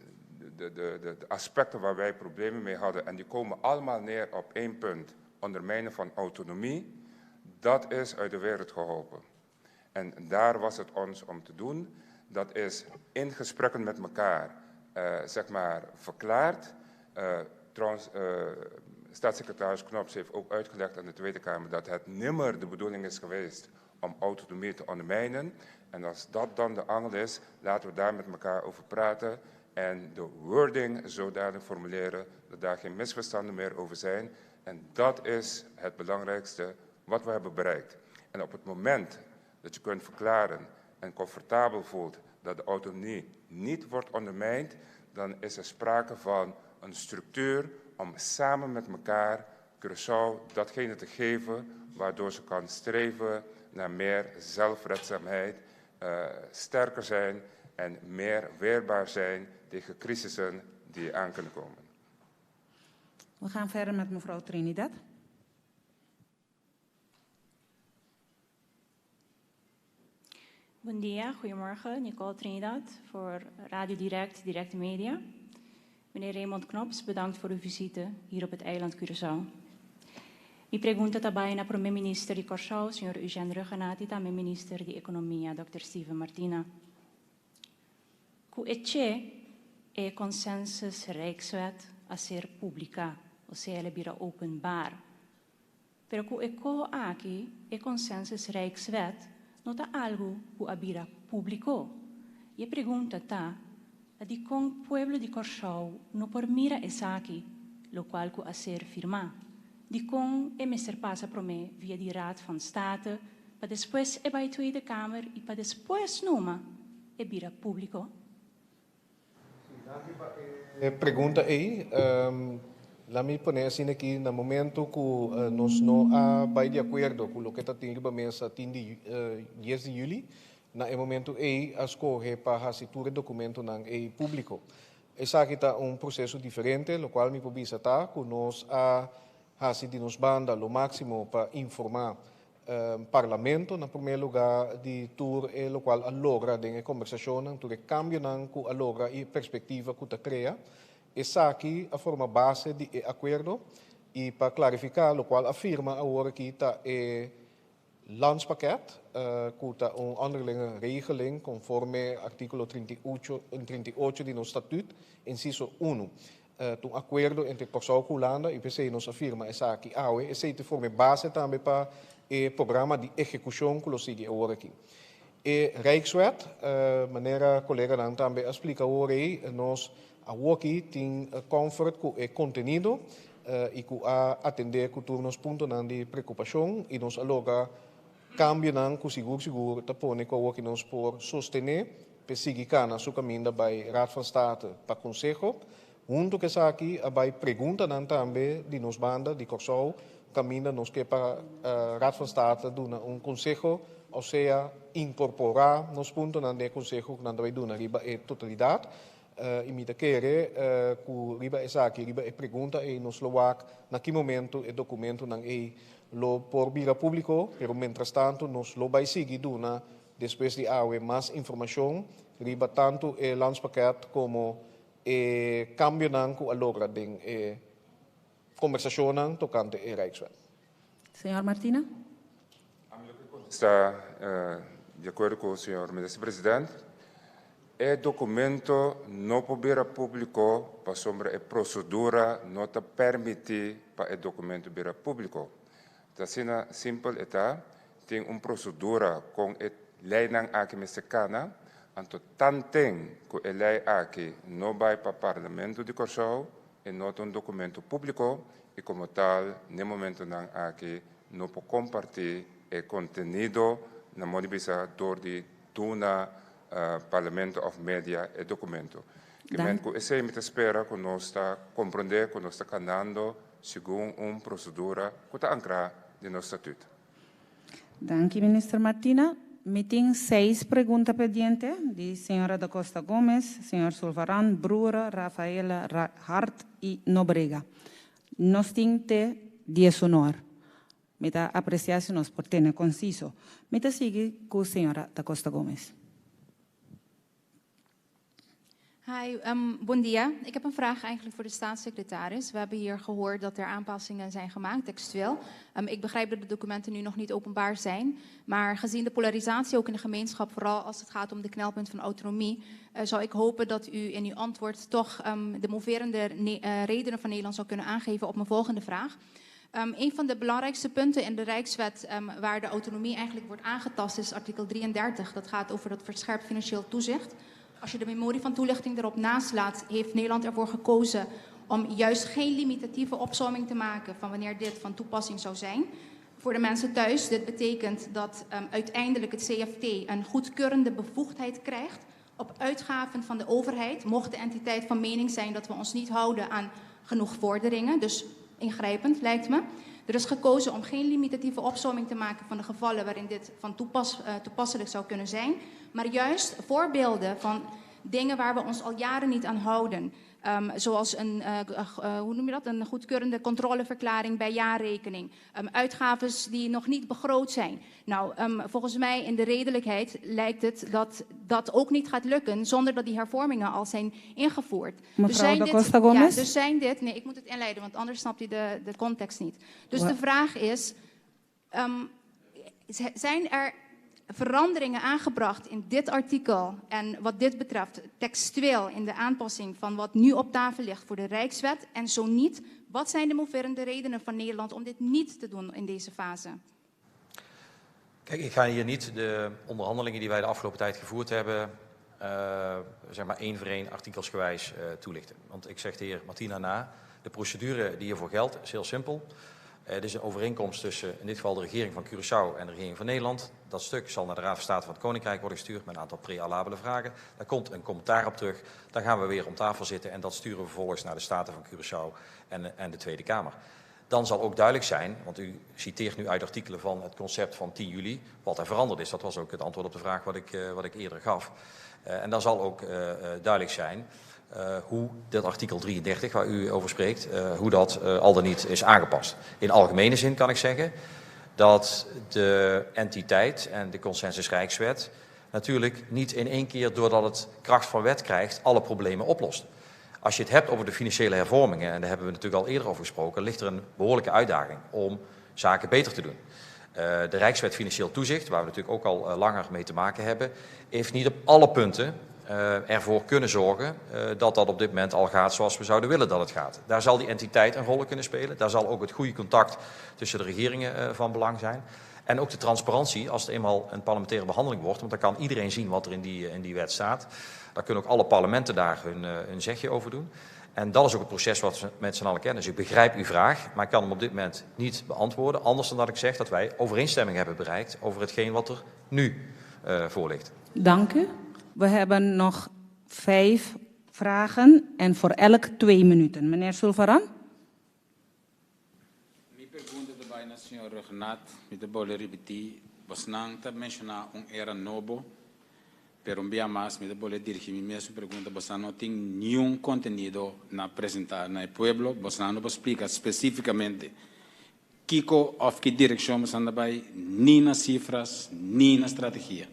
de aspecten waar wij problemen mee hadden en die komen allemaal neer op 1 punt, ondermijnen van autonomie. Dat is uit de wereld geholpen. En daar was het ons om te doen. Dat is in gesprekken met elkaar, zeg maar, verklaard. Trouwens, staatssecretaris Knops heeft ook uitgelegd aan de Tweede Kamer dat het nimmer de bedoeling is geweest om autonomie te ondermijnen. En als dat dan de angel is, laten we daar met elkaar over praten en de wording zodanig formuleren dat daar geen misverstanden meer over zijn. En dat is het belangrijkste wat we hebben bereikt. En op het moment dat je kunt verklaren en comfortabel voelt dat de autonomie niet wordt ondermijnd, dan is er sprake van een structuur om samen met elkaar Curaçao datgene te geven waardoor ze kan streven naar meer zelfredzaamheid, sterker zijn en meer weerbaar zijn tegen crisissen die aan kunnen komen. We gaan verder met mevrouw Trinidad. Bom dia, goedemorgen. Nicole Trinidad voor Radio Direct, Directe Media. Meneer Raymond Knops, bedankt voor uw visite hier op het eiland Curaçao. Mi pergunta também na primeiro-ministro de Curaçao, senhor Eugênio Regenat, e também ministro de Economia, Dr. Steven Martina. Que é consensus Rijkswet a ser pública, ou seja, ela vira openbaar. Pero que aqui é consensus Rijkswet não está algo que abira público. E a pergunta está, de com o povo de Curaçao não permira essa aqui, lo qual que a ser firmar. De com é Mr. Passa para mim via de Raad van State, para depois é bij Tweede Kamer e para depois numa é vira público. Pergunta aí, lá me pone assim aqui no momento que nós não vai de acordo com o que está tendo a mesa 10 de julho, na momento aí a escolher para a citura documento não é público. Essa aqui está processo diferente, o qual me pode estar que nós de nos banda o máximo para informar parlamento na primeiro lugar de tour o qual alogra de conversação, tour cambio não que alogra e perspectiva que cria. Essa aqui a forma base de acordo e para clarificar o qual afirma agora que está landspakket, que está onderlinge regeling conforme artículo 38 de nosso estatuto, inciso 1. Um acordo entre Curaçao e Holanda, e PC nos afirma essa aqui, esse te forma base também para o programa de execução que nós sigue agora aqui. E Rijkswet, maneira colega dan também explica agora aí, nós aqui tem comfort com o conteúdo e com atender com os pontos de preocupação e nos aloga cambio não com seguro tá pone com o que nós por sostener, para seguir na sua caminho para Raad van State para Conselho, junto que está aqui, vai pergunta também de nos banda, de Corsol, caminha nos que para Raad van State doen conselho, ou seja, incorporar nos pontos de conselho que nós vai doen riba a totalidade. Imita querer que riba essa aqui, riba a pergunta e nos loac naquele momento o documento não é lo por via público, pero mientras tanto nos lo vai seguir duna depois de haver mais informação riba tanto o landspakket como o cambio que a logra den conversação tocante a Rijkswet. Senhor Martina? Está de acordo com o senhor ministro-presidente. O documento não poderá público para sobre a procedura não te permite para o documento vir público. Assim, simples está, tem procedura com a lei aqui mexicana, então tantem que a lei aqui não vai para o Parlamento de Corsol e não tem documento público e como tal, no momento aqui não pode compartilhar o conteúdo na monibilização de tuna Parlamento of Media e documento. Que essa é a espera que nós está compreender, que nós está canando segundo procedura que está ancrada no nosso estatuto. Dank u, minister Martina. Meeting 6 perguntas pendientes de senhora da Costa Gomes, senhor Sulvaran, Brura, Rafaela Hart e Nobrega. Nós temos 10 honor. Meta apreciação por ter conciso. Meta sigue com a senhora da Costa Gomes. Hi, bon dia. Ik heb een vraag eigenlijk voor de staatssecretaris. We hebben hier gehoord dat er aanpassingen zijn gemaakt, textueel. Ik begrijp dat de documenten nu nog niet openbaar zijn. Maar gezien de polarisatie ook in de gemeenschap, vooral als het gaat om de knelpunt van autonomie, zou ik hopen dat u in uw antwoord toch de moverende redenen van Nederland zou kunnen aangeven op mijn volgende vraag. Een van de belangrijkste punten in de Rijkswet waar de autonomie eigenlijk wordt aangetast is artikel 33. Dat gaat over dat verscherpt financieel toezicht. Als je de memorie van toelichting erop naslaat, heeft Nederland ervoor gekozen om juist geen limitatieve opsomming te maken van wanneer dit van toepassing zou zijn. Voor de mensen thuis, dit betekent dat uiteindelijk het CFT een goedkeurende bevoegdheid krijgt op uitgaven van de overheid, mocht de entiteit van mening zijn dat we ons niet houden aan genoeg vorderingen. Dus ingrijpend lijkt me. Er is gekozen om geen limitatieve opsomming te maken van de gevallen waarin dit van toepasselijk zou kunnen zijn. Maar juist voorbeelden van dingen waar we ons al jaren niet aan houden. Zoals een goedkeurende controleverklaring bij jaarrekening. Uitgaven die nog niet begroot zijn. Nou, volgens mij in de redelijkheid lijkt het dat dat ook niet gaat lukken zonder dat die hervormingen al zijn ingevoerd. Mevrouw da Costa Gomes? Dus zijn dit... Nee, ik moet het inleiden, want anders snapt u de context niet. Dus de vraag is, zijn er veranderingen aangebracht in dit artikel en wat dit betreft textueel in de aanpassing van wat nu op tafel ligt voor de Rijkswet? En zo niet, wat zijn de moverende redenen van Nederland om dit niet te doen in deze fase? Kijk, ik ga hier niet de onderhandelingen die wij de afgelopen tijd gevoerd hebben, zeg maar één voor één artikelsgewijs toelichten. Want ik zeg de heer Martina na, de procedure die hiervoor geldt is heel simpel. Het is een overeenkomst tussen in dit geval de regering van Curaçao en de regering van Nederland. Dat stuk zal naar de Raad van State van het Koninkrijk worden gestuurd met een aantal prealabele vragen. Daar komt een commentaar op terug. Dan gaan we weer om tafel zitten en dat sturen we vervolgens naar de Staten van Curaçao en de Tweede Kamer. Dan zal ook duidelijk zijn, want u citeert nu uit artikelen van het concept van 10 juli, wat er veranderd is. Dat was ook het antwoord op de vraag wat ik eerder gaf. En dan zal ook duidelijk zijn hoe dat artikel 33, waar u over spreekt, hoe dat al dan niet is aangepast. In algemene zin kan ik zeggen dat de entiteit en de consensus Rijkswet natuurlijk niet in één keer, doordat het kracht van wet krijgt, alle problemen oplost. Als je het hebt over de financiële hervormingen, en daar hebben we natuurlijk al eerder over gesproken, ligt er een behoorlijke uitdaging om zaken beter te doen. De Rijkswet Financieel Toezicht, waar we natuurlijk ook al langer mee te maken hebben, heeft niet op alle punten ervoor kunnen zorgen dat dat op dit moment al gaat zoals we zouden willen dat het gaat. Daar zal die entiteit een rol kunnen spelen. Daar zal ook het goede contact tussen de regeringen van belang zijn. En ook de transparantie, als het eenmaal een parlementaire behandeling wordt, want dan kan iedereen zien wat er in die wet staat. Dan kunnen ook alle parlementen daar hun zegje over doen. En dat is ook het proces wat we met z'n allen kennen. Dus ik begrijp uw vraag, maar ik kan hem op dit moment niet beantwoorden. Anders dan dat ik zeg dat wij overeenstemming hebben bereikt over hetgeen wat er nu voor ligt. Dank u. We hebben nog 5 vragen en voor elk 2 minuten. Meneer Sulvaran. Mi pergunta também na senhora Renat, me de bola repetir, você não está mencionando era novo, pero mais me de bola dirigir minha mesma pergunta, você não tem nenhum conteúdo na apresentar no pueblo, você não explica especificamente Kiko of que direção você anda vai, nem nas cifras, nem na estratégia.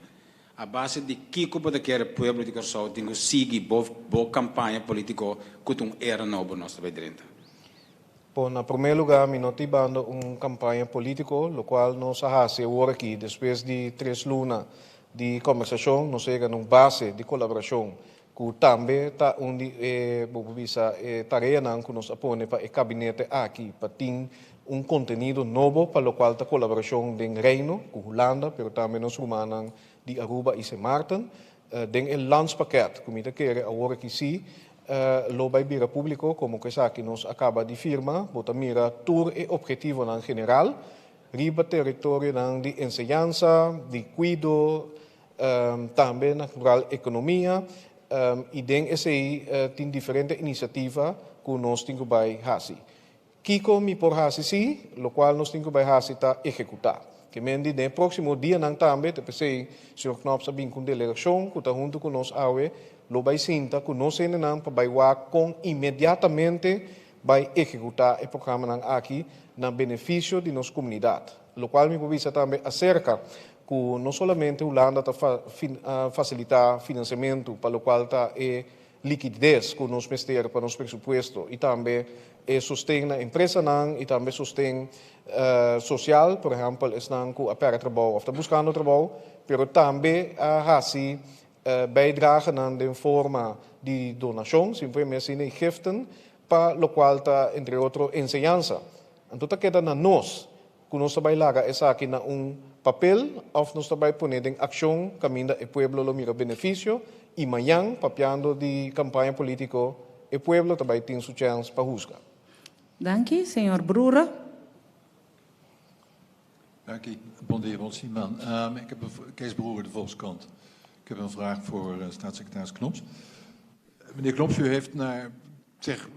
A base de Kiko pode querer o pueblo de Curaçao tem que seguir boa campanha política que era novo nós vai dentro. Bom, na primeiro lugar, me notivando campanha política, o qual nós hace agora aqui, depois de 3 lunas de conversação, nós chegamos base de colaboração, que também está onde tarefa que nós apoiamos para o gabinete aqui, para ter conteúdo novo, para o qual a colaboração do Reino, com Holanda, mas também nós humanos de Aruba e Sint Maarten, tem o landspakket, que me quer agora aqui sim, lo bij Bira Público, como que aqui nos acaba de firma, bota mira tour e objetivo en general, riba território de enseñanza, de cuido, também na rural economia, e den esse tem diferentes iniciativas que nós temos bij hasi. Kiko mi por hasi sim, lo qual nós temos bij hasi ta executar. Que mendi no próximo dia não também, te pensei, senhor Knops sabia com delegação, que está junto com nós awe, lo vai sinta que nós ainda não para com imediatamente vai executar o programa aqui na benefício de nossa comunidade. Lo qual me provisa também acerca que não somente a Holanda está facilitar financiamento para o qual está liquidez que nós ministério para nosso presupuesto e também sustém na empresa e também sustém social, por exemplo, estão com a trabalho ou está buscando trabalho, mas também assim bijdragen aan de forma de donação, simplesmente de giften, para o qual está, entre outros, enseñanza. Então, queda na nós, que nós trabalhamos aqui na papel, ou nós trabalhamos em ação, caminho o pueblo lo mira benefício, e amanhã, papiando de campanha política, o pueblo também tem sua chance para juzgar. Dank u, senhor Broera. Dank u. Bon dia, bon Simon. Ik heb Kees Broer, de Volkskrant. Ik heb een vraag voor staatssecretaris Knops. Meneer Knops, u heeft na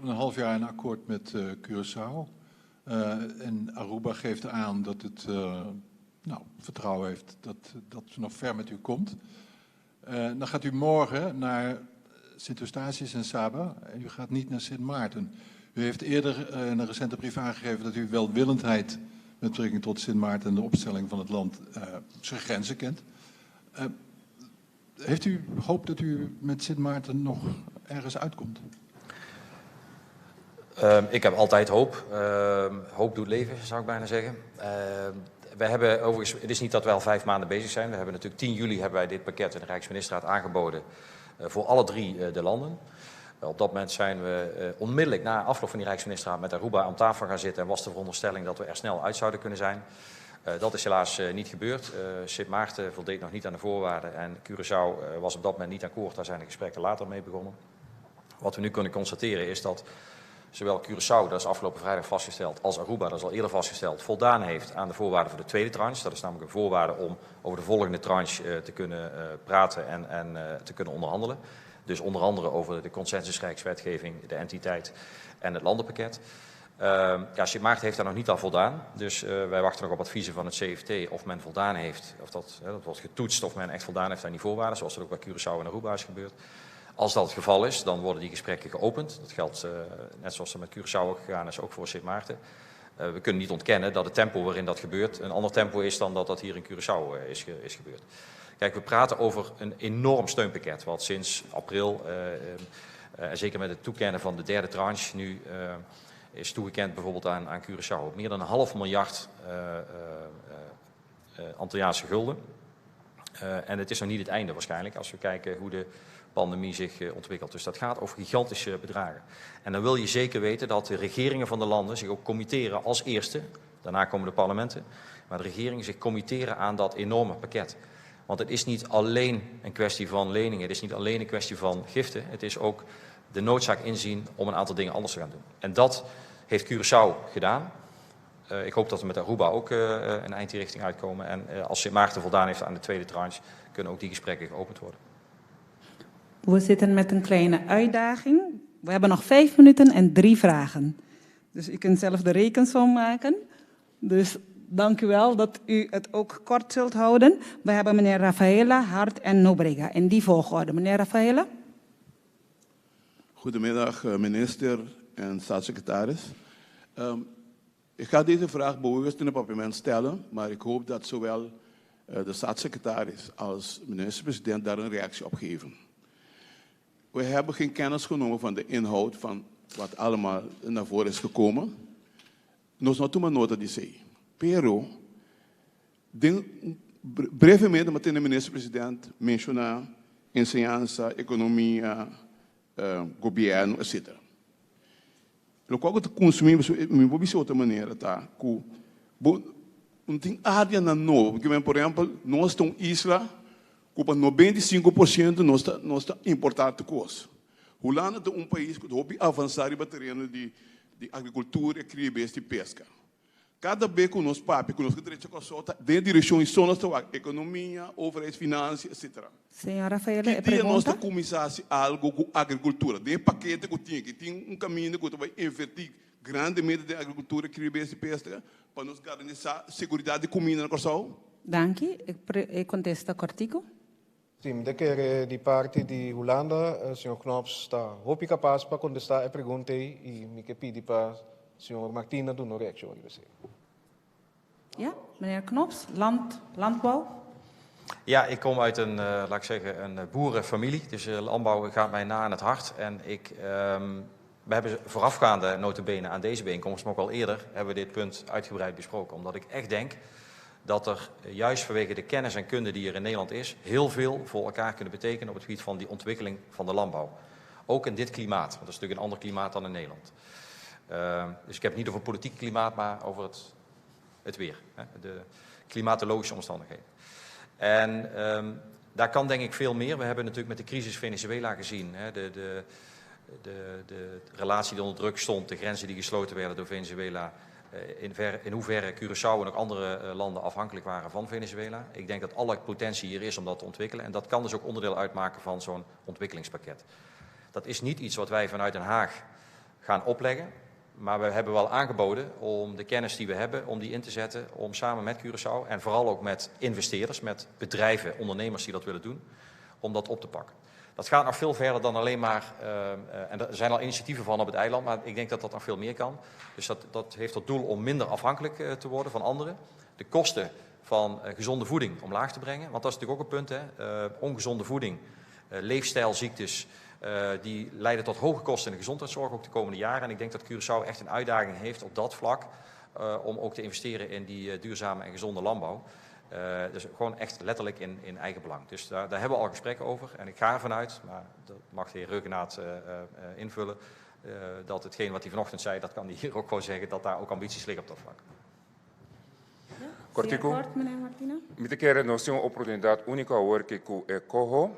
een half jaar een akkoord met Curaçao. En Aruba geeft aan dat het vertrouwen heeft dat ze nog ver met u komt. Dan gaat u morgen naar Sint-Eustatius en Saba en u gaat niet naar Sint Maarten. U heeft eerder in een recente brief aangegeven dat u welwillendheid met betrekking tot Sint Maarten en de opstelling van het land zijn grenzen kent. Heeft u hoop dat u met Sint Maarten nog ergens uitkomt? Ik heb altijd hoop. Hoop doet leven, zou ik bijna zeggen. Wij hebben overigens, het is niet dat we al 5 maanden bezig zijn. We hebben natuurlijk 10 juli hebben wij dit pakket in de Rijksministerraad aangeboden voor alle 3 de landen. Op dat moment zijn we onmiddellijk na afloop van die Rijksministerraad met Aruba aan tafel gaan zitten en was de veronderstelling dat we er snel uit zouden kunnen zijn. Dat is helaas niet gebeurd. Sint Maarten voldeed nog niet aan de voorwaarden en Curaçao was op dat moment niet akkoord. Daar zijn de gesprekken later mee begonnen. Wat we nu kunnen constateren is dat zowel Curaçao, dat is afgelopen vrijdag vastgesteld, als Aruba, dat is al eerder vastgesteld, voldaan heeft aan de voorwaarden voor de tweede tranche. Dat is namelijk een voorwaarde om over de volgende tranche te kunnen praten en te kunnen onderhandelen. Dus onder andere over de consensusrijkswetgeving, de entiteit en het landenpakket. Sint Maarten heeft daar nog niet aan voldaan. Dus wij wachten nog op adviezen van het CFT of men voldaan heeft. Of dat wordt getoetst of men echt voldaan heeft aan die voorwaarden. Zoals dat ook bij Curaçao en Aruba is gebeurd. Als dat het geval is, dan worden die gesprekken geopend. Dat geldt net zoals er met Curaçao ook gegaan is, ook voor Sint Maarten. We kunnen niet ontkennen dat het tempo waarin dat gebeurt een ander tempo is dan dat hier in Curaçao is gebeurd. Kijk, we praten over een enorm steunpakket wat sinds april, en zeker met het toekennen van de derde tranche nu is toegekend bijvoorbeeld aan Curaçao. Meer dan 500 miljard Antilliaanse gulden. En het is nog niet het einde waarschijnlijk als we kijken hoe de pandemie zich ontwikkelt. Dus dat gaat over gigantische bedragen. En dan wil je zeker weten dat de regeringen van de landen zich ook committeren als eerste. Daarna komen de parlementen. Maar de regeringen zich committeren aan dat enorme pakket. Want het is niet alleen een kwestie van leningen. Het is niet alleen een kwestie van giften. Het is ook de noodzaak inzien om een aantal dingen anders te gaan doen. En dat heeft Curaçao gedaan. Ik hoop dat we met Aruba ook een eind die richting uitkomen. En als Sint Maarten voldaan heeft aan de tweede tranche, kunnen ook die gesprekken geopend worden. We zitten met een kleine uitdaging. We hebben nog 5 minuten en 3 vragen. Dus u kunt zelf de rekensom maken. Dus dank u wel dat u het ook kort zult houden. We hebben meneer Rafaela, Hart en Nobrega. In die volgorde. Meneer Rafaela. Goedemiddag, minister en staatssecretaris. Ik ga deze vraag bewust in het parlement stellen, maar ik hoop dat zowel de staatssecretaris als minister-president daar een reactie op geven. We hebben geen kennis genomen van de inhoud van wat allemaal naar voren is gekomen. Nós não tomamos nota disso aí. Pero, brevemente, mas tem o ministro-presidente mencionar ensinança, economia, governo, etc. No qual eu consumimos, me vou de outra maneira, tá? Não tem área na nova, porque, por exemplo, nós estamos isla, com 95% nós está importado coisa. Holanda é país que hobby avançar no terreno de agricultura, cria e pesca. Cada vez que nós papi, que nós direito com a solta, de direção só nós estamos economia, overheid, finanças, etc. Senhora Rafaela, que dia nós começasse algo com agricultura, de paquete que tinha caminho que vai investir grandemente na agricultura, cria e pesca, para nos garantir a segurança de comida na Corsol. Dank u. Ik contesta cortico. Sim, de que de parte de Holanda, senhor Knops está hopi capaz para contestar a pergunta e me que pedi para senhor Martina do Norecho. Ja, meneer Knops, landbouw. Ja, ik kom uit laat ik zeggen, een boerenfamilie. Dus landbouw gaat mij na aan het hart. En we hebben voorafgaande nota bene aan deze bijeenkomst, maar ook al eerder, hebben we dit punt uitgebreid besproken. Omdat ik echt denk dat er juist vanwege de kennis en kunde die er in Nederland is, heel veel voor elkaar kunnen betekenen op het gebied van die ontwikkeling van de landbouw. Ook in dit klimaat, want dat is natuurlijk een ander klimaat dan in Nederland. Dus ik heb het niet over politiek klimaat, maar over het weer. De klimatologische omstandigheden. En daar kan denk ik veel meer. We hebben natuurlijk met de crisis Venezuela gezien. De relatie die onder druk stond, de grenzen die gesloten werden door Venezuela. In hoeverre Curaçao en ook andere landen afhankelijk waren van Venezuela. Ik denk dat alle potentie hier is om dat te ontwikkelen. En dat kan dus ook onderdeel uitmaken van zo'n ontwikkelingspakket. Dat is niet iets wat wij vanuit Den Haag gaan opleggen. Maar we hebben wel aangeboden om de kennis die we hebben, om die in te zetten. Om samen met Curaçao en vooral ook met investeerders, met bedrijven, ondernemers die dat willen doen. Om dat op te pakken. Dat gaat nog veel verder dan alleen maar, en er zijn al initiatieven van op het eiland, maar ik denk dat dat nog veel meer kan. Dus dat heeft tot doel om minder afhankelijk te worden van anderen. De kosten van gezonde voeding omlaag te brengen, want dat is natuurlijk ook een punt. Ongezonde voeding, leefstijlziektes, die leiden tot hoge kosten in de gezondheidszorg ook de komende jaren. En ik denk dat Curaçao echt een uitdaging heeft op dat vlak om ook te investeren in die duurzame en gezonde landbouw. Dus gewoon echt letterlijk in eigen belang. Dus daar hebben we al gesprekken over. En ik ga ervan uit, maar dat mag de heer Reugenaat invullen, dat hetgeen wat hij vanochtend zei, dat kan hij hier ook gewoon zeggen, dat daar ook ambities liggen op dat vlak. Cortico, meneer Martina. me quero nós temos uma oportunidade única hoje que o COHO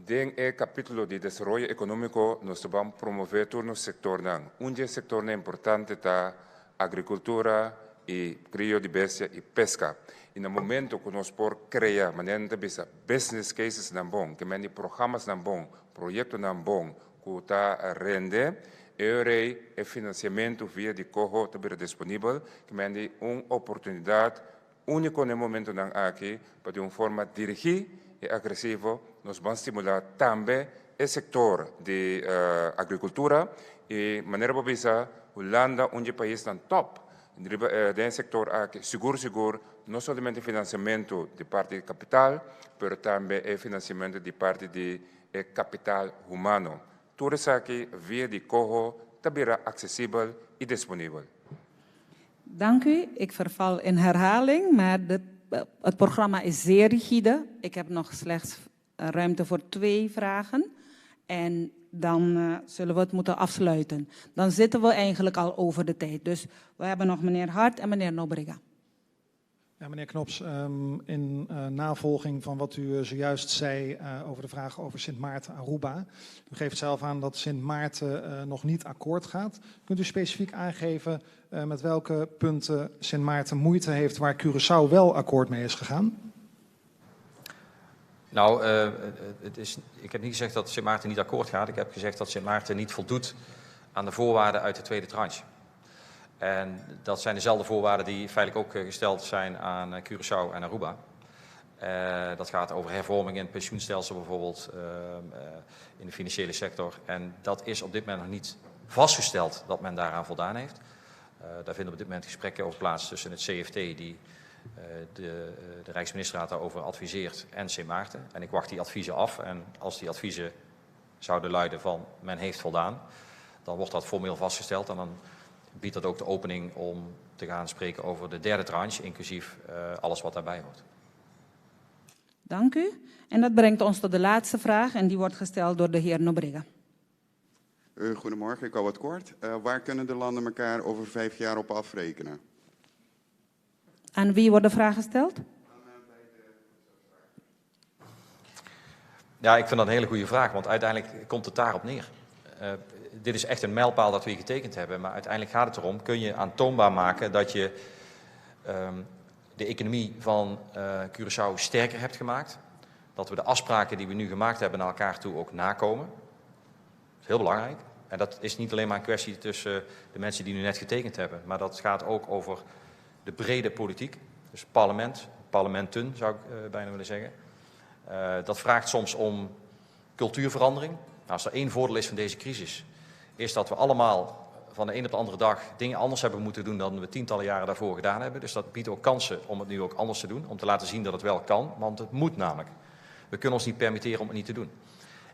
tem capítulo de desenvolvimento econômico nós vamos promover todo no sector onde sector importante da agricultura e crio de bestia e pesca. E no momento que nós por criar maneira de bisa business cases não bom, que meni programas não bom, projeto não bom, que está rende, eurei e financiamento via de COHO também disponível, que meni oportunidade única no momento não aqui para de uma forma dirigida e agressiva nós vamos estimular também o setor de agricultura e maneira para bisa Holanda onde o país está top de sector aqui seguro não somente financiamento de parte de capital, mas também financiamento de parte de capital humano. Tudo isso aqui via de COHO também acessível e disponível. Dank u. Ik verval in herhaling, maar het programma is zeer rigide. Ik heb nog slechts ruimte voor 2 vragen. En dan zullen we het moeten afsluiten. Dan zitten we eigenlijk al over de tijd. Dus we hebben nog meneer Hart en meneer Nobrega. Ja, meneer Knops, in navolging van wat u zojuist zei over de vraag over Sint Maarten Aruba. U geeft zelf aan dat Sint Maarten nog niet akkoord gaat. Kunt u specifiek aangeven met welke punten Sint Maarten moeite heeft waar Curaçao wel akkoord mee is gegaan? Nou, ik heb niet gezegd dat Sint Maarten niet akkoord gaat. Ik heb gezegd dat Sint Maarten niet voldoet aan de voorwaarden uit de tweede tranche. En dat zijn dezelfde voorwaarden die feitelijk ook gesteld zijn aan Curaçao en Aruba. Dat gaat over hervorming in het pensioenstelsel bijvoorbeeld, in de financiële sector. En dat is op dit moment nog niet vastgesteld dat men daaraan voldaan heeft. Daar vinden op dit moment gesprekken over plaats tussen het CFT, die de Rijksministerraad daarover adviseert, en Sint Maarten. En ik wacht die adviezen af. En als die adviezen zouden luiden van men heeft voldaan, dan wordt dat formeel vastgesteld. En dan biedt dat ook de opening om te gaan spreken over de derde tranche, inclusief alles wat daarbij hoort. Dank u. En dat brengt ons tot de laatste vraag en die wordt gesteld door de heer Nobrega. Goedemorgen, ik hou het kort. Waar kunnen de landen elkaar over 5 jaar op afrekenen? Aan wie wordt de vraag gesteld? Ja, ik vind dat een hele goede vraag, want uiteindelijk komt het daarop neer. Dit is echt een mijlpaal dat we hier getekend hebben, maar uiteindelijk gaat het erom, kun je aantoonbaar maken dat je de economie van Curaçao sterker hebt gemaakt. Dat we de afspraken die we nu gemaakt hebben naar elkaar toe ook nakomen. Dat is heel belangrijk. En dat is niet alleen maar een kwestie tussen de mensen die nu net getekend hebben, maar dat gaat ook over de brede politiek. Dus parlementen zou ik bijna willen zeggen. Dat vraagt soms om cultuurverandering. Nou, als er één voordeel is van deze crisis, is dat we allemaal van de een op de andere dag dingen anders hebben moeten doen dan we tientallen jaren daarvoor gedaan hebben. Dus dat biedt ook kansen om het nu ook anders te doen. Om te laten zien dat het wel kan, want het moet namelijk. We kunnen ons niet permitteren om het niet te doen.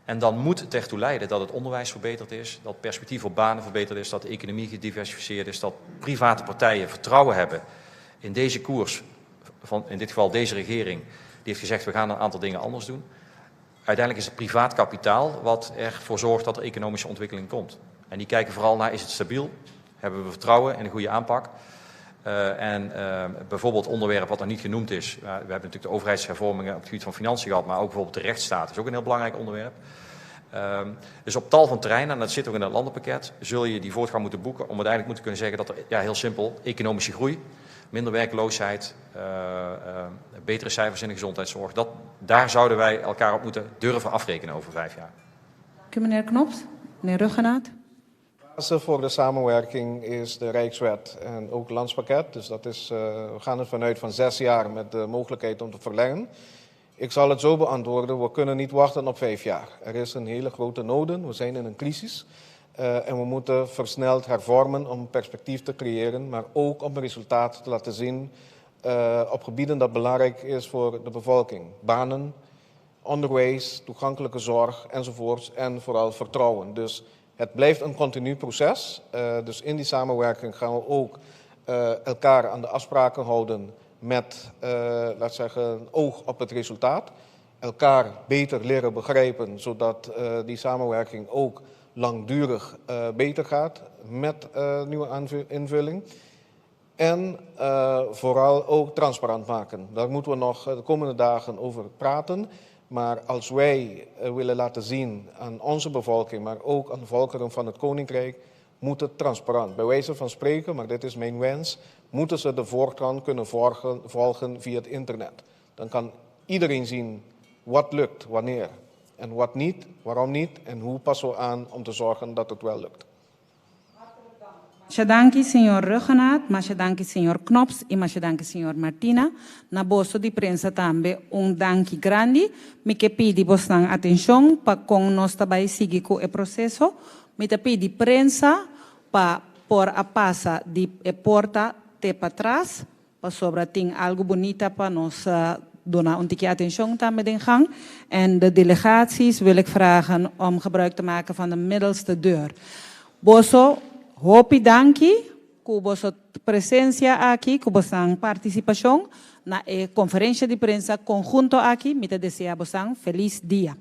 En dan moet het ertoe leiden dat het onderwijs verbeterd is, dat het perspectief op banen verbeterd is, dat de economie gediversifieerd is, dat private partijen vertrouwen hebben in deze koers, van in dit geval deze regering, die heeft gezegd we gaan een aantal dingen anders doen. Uiteindelijk is het privaat kapitaal wat ervoor zorgt dat er economische ontwikkeling komt. En die kijken vooral naar, is het stabiel? Hebben we vertrouwen in een goede aanpak? Bijvoorbeeld onderwerp wat nog niet genoemd is. We hebben natuurlijk de overheidshervormingen op het gebied van financiën gehad, maar ook bijvoorbeeld de rechtsstaat is ook een heel belangrijk onderwerp. Dus op tal van terreinen, en dat zit ook in het landenpakket, zul je die voortgang moeten boeken om uiteindelijk moeten kunnen zeggen dat er, ja, heel simpel, economische groei, minder werkloosheid, betere cijfers in de gezondheidszorg, daar zouden wij elkaar op moeten durven afrekenen over 5 jaar. Dank u, meneer Knops. Meneer Ruggenaat. De basis voor de samenwerking is de Rijkswet en ook het landspakket. Dus dat is, we gaan er vanuit van 6 jaar met de mogelijkheid om te verlengen. Ik zal het zo beantwoorden, we kunnen niet wachten op 5 jaar. Er is een hele grote noden, we zijn in een crisis. En we moeten versneld hervormen om perspectief te creëren, maar ook om resultaten te laten zien op gebieden dat belangrijk is voor de bevolking. Banen, onderwijs, toegankelijke zorg enzovoorts en vooral vertrouwen. Dus het blijft een continu proces. Dus in die samenwerking gaan we ook elkaar aan de afspraken houden met, laat zeggen, oog op het resultaat. Elkaar beter leren begrijpen, zodat die samenwerking ook langdurig beter gaat met nieuwe invulling. En vooral ook transparant maken. Daar moeten we nog de komende dagen over praten. Maar als wij willen laten zien aan onze bevolking, maar ook aan de volkeren van het Koninkrijk, moet het transparant. Bij wijze van spreken, maar dit is mijn wens, moeten ze de voortgang kunnen volgen via het internet. Dan kan iedereen zien wat lukt, wanneer en wat niet, waarom niet en hoe passen we aan om te zorgen dat het wel lukt. Danki, senhor Ruggenaat, danki, senhor Knops e danki, senhor Martina. Na bosso di prensa tambe danki grande. Mi che pedi vostra attenzione pa con nos tabai sigi co e processo. Mi te pedi prensa pa por a passa di e porta te pa trás. Pa sobra ting algo bonita pa nos dona een tikje attention aan met ingang. En de delegaties wil ik vragen om gebruik te maken van de middelste deur. Bosso, hopi danki, ku bosso presencia aqui, ku bossang participación na conferencia de prensa conjunto aqui. Me te desea bossang feliz día.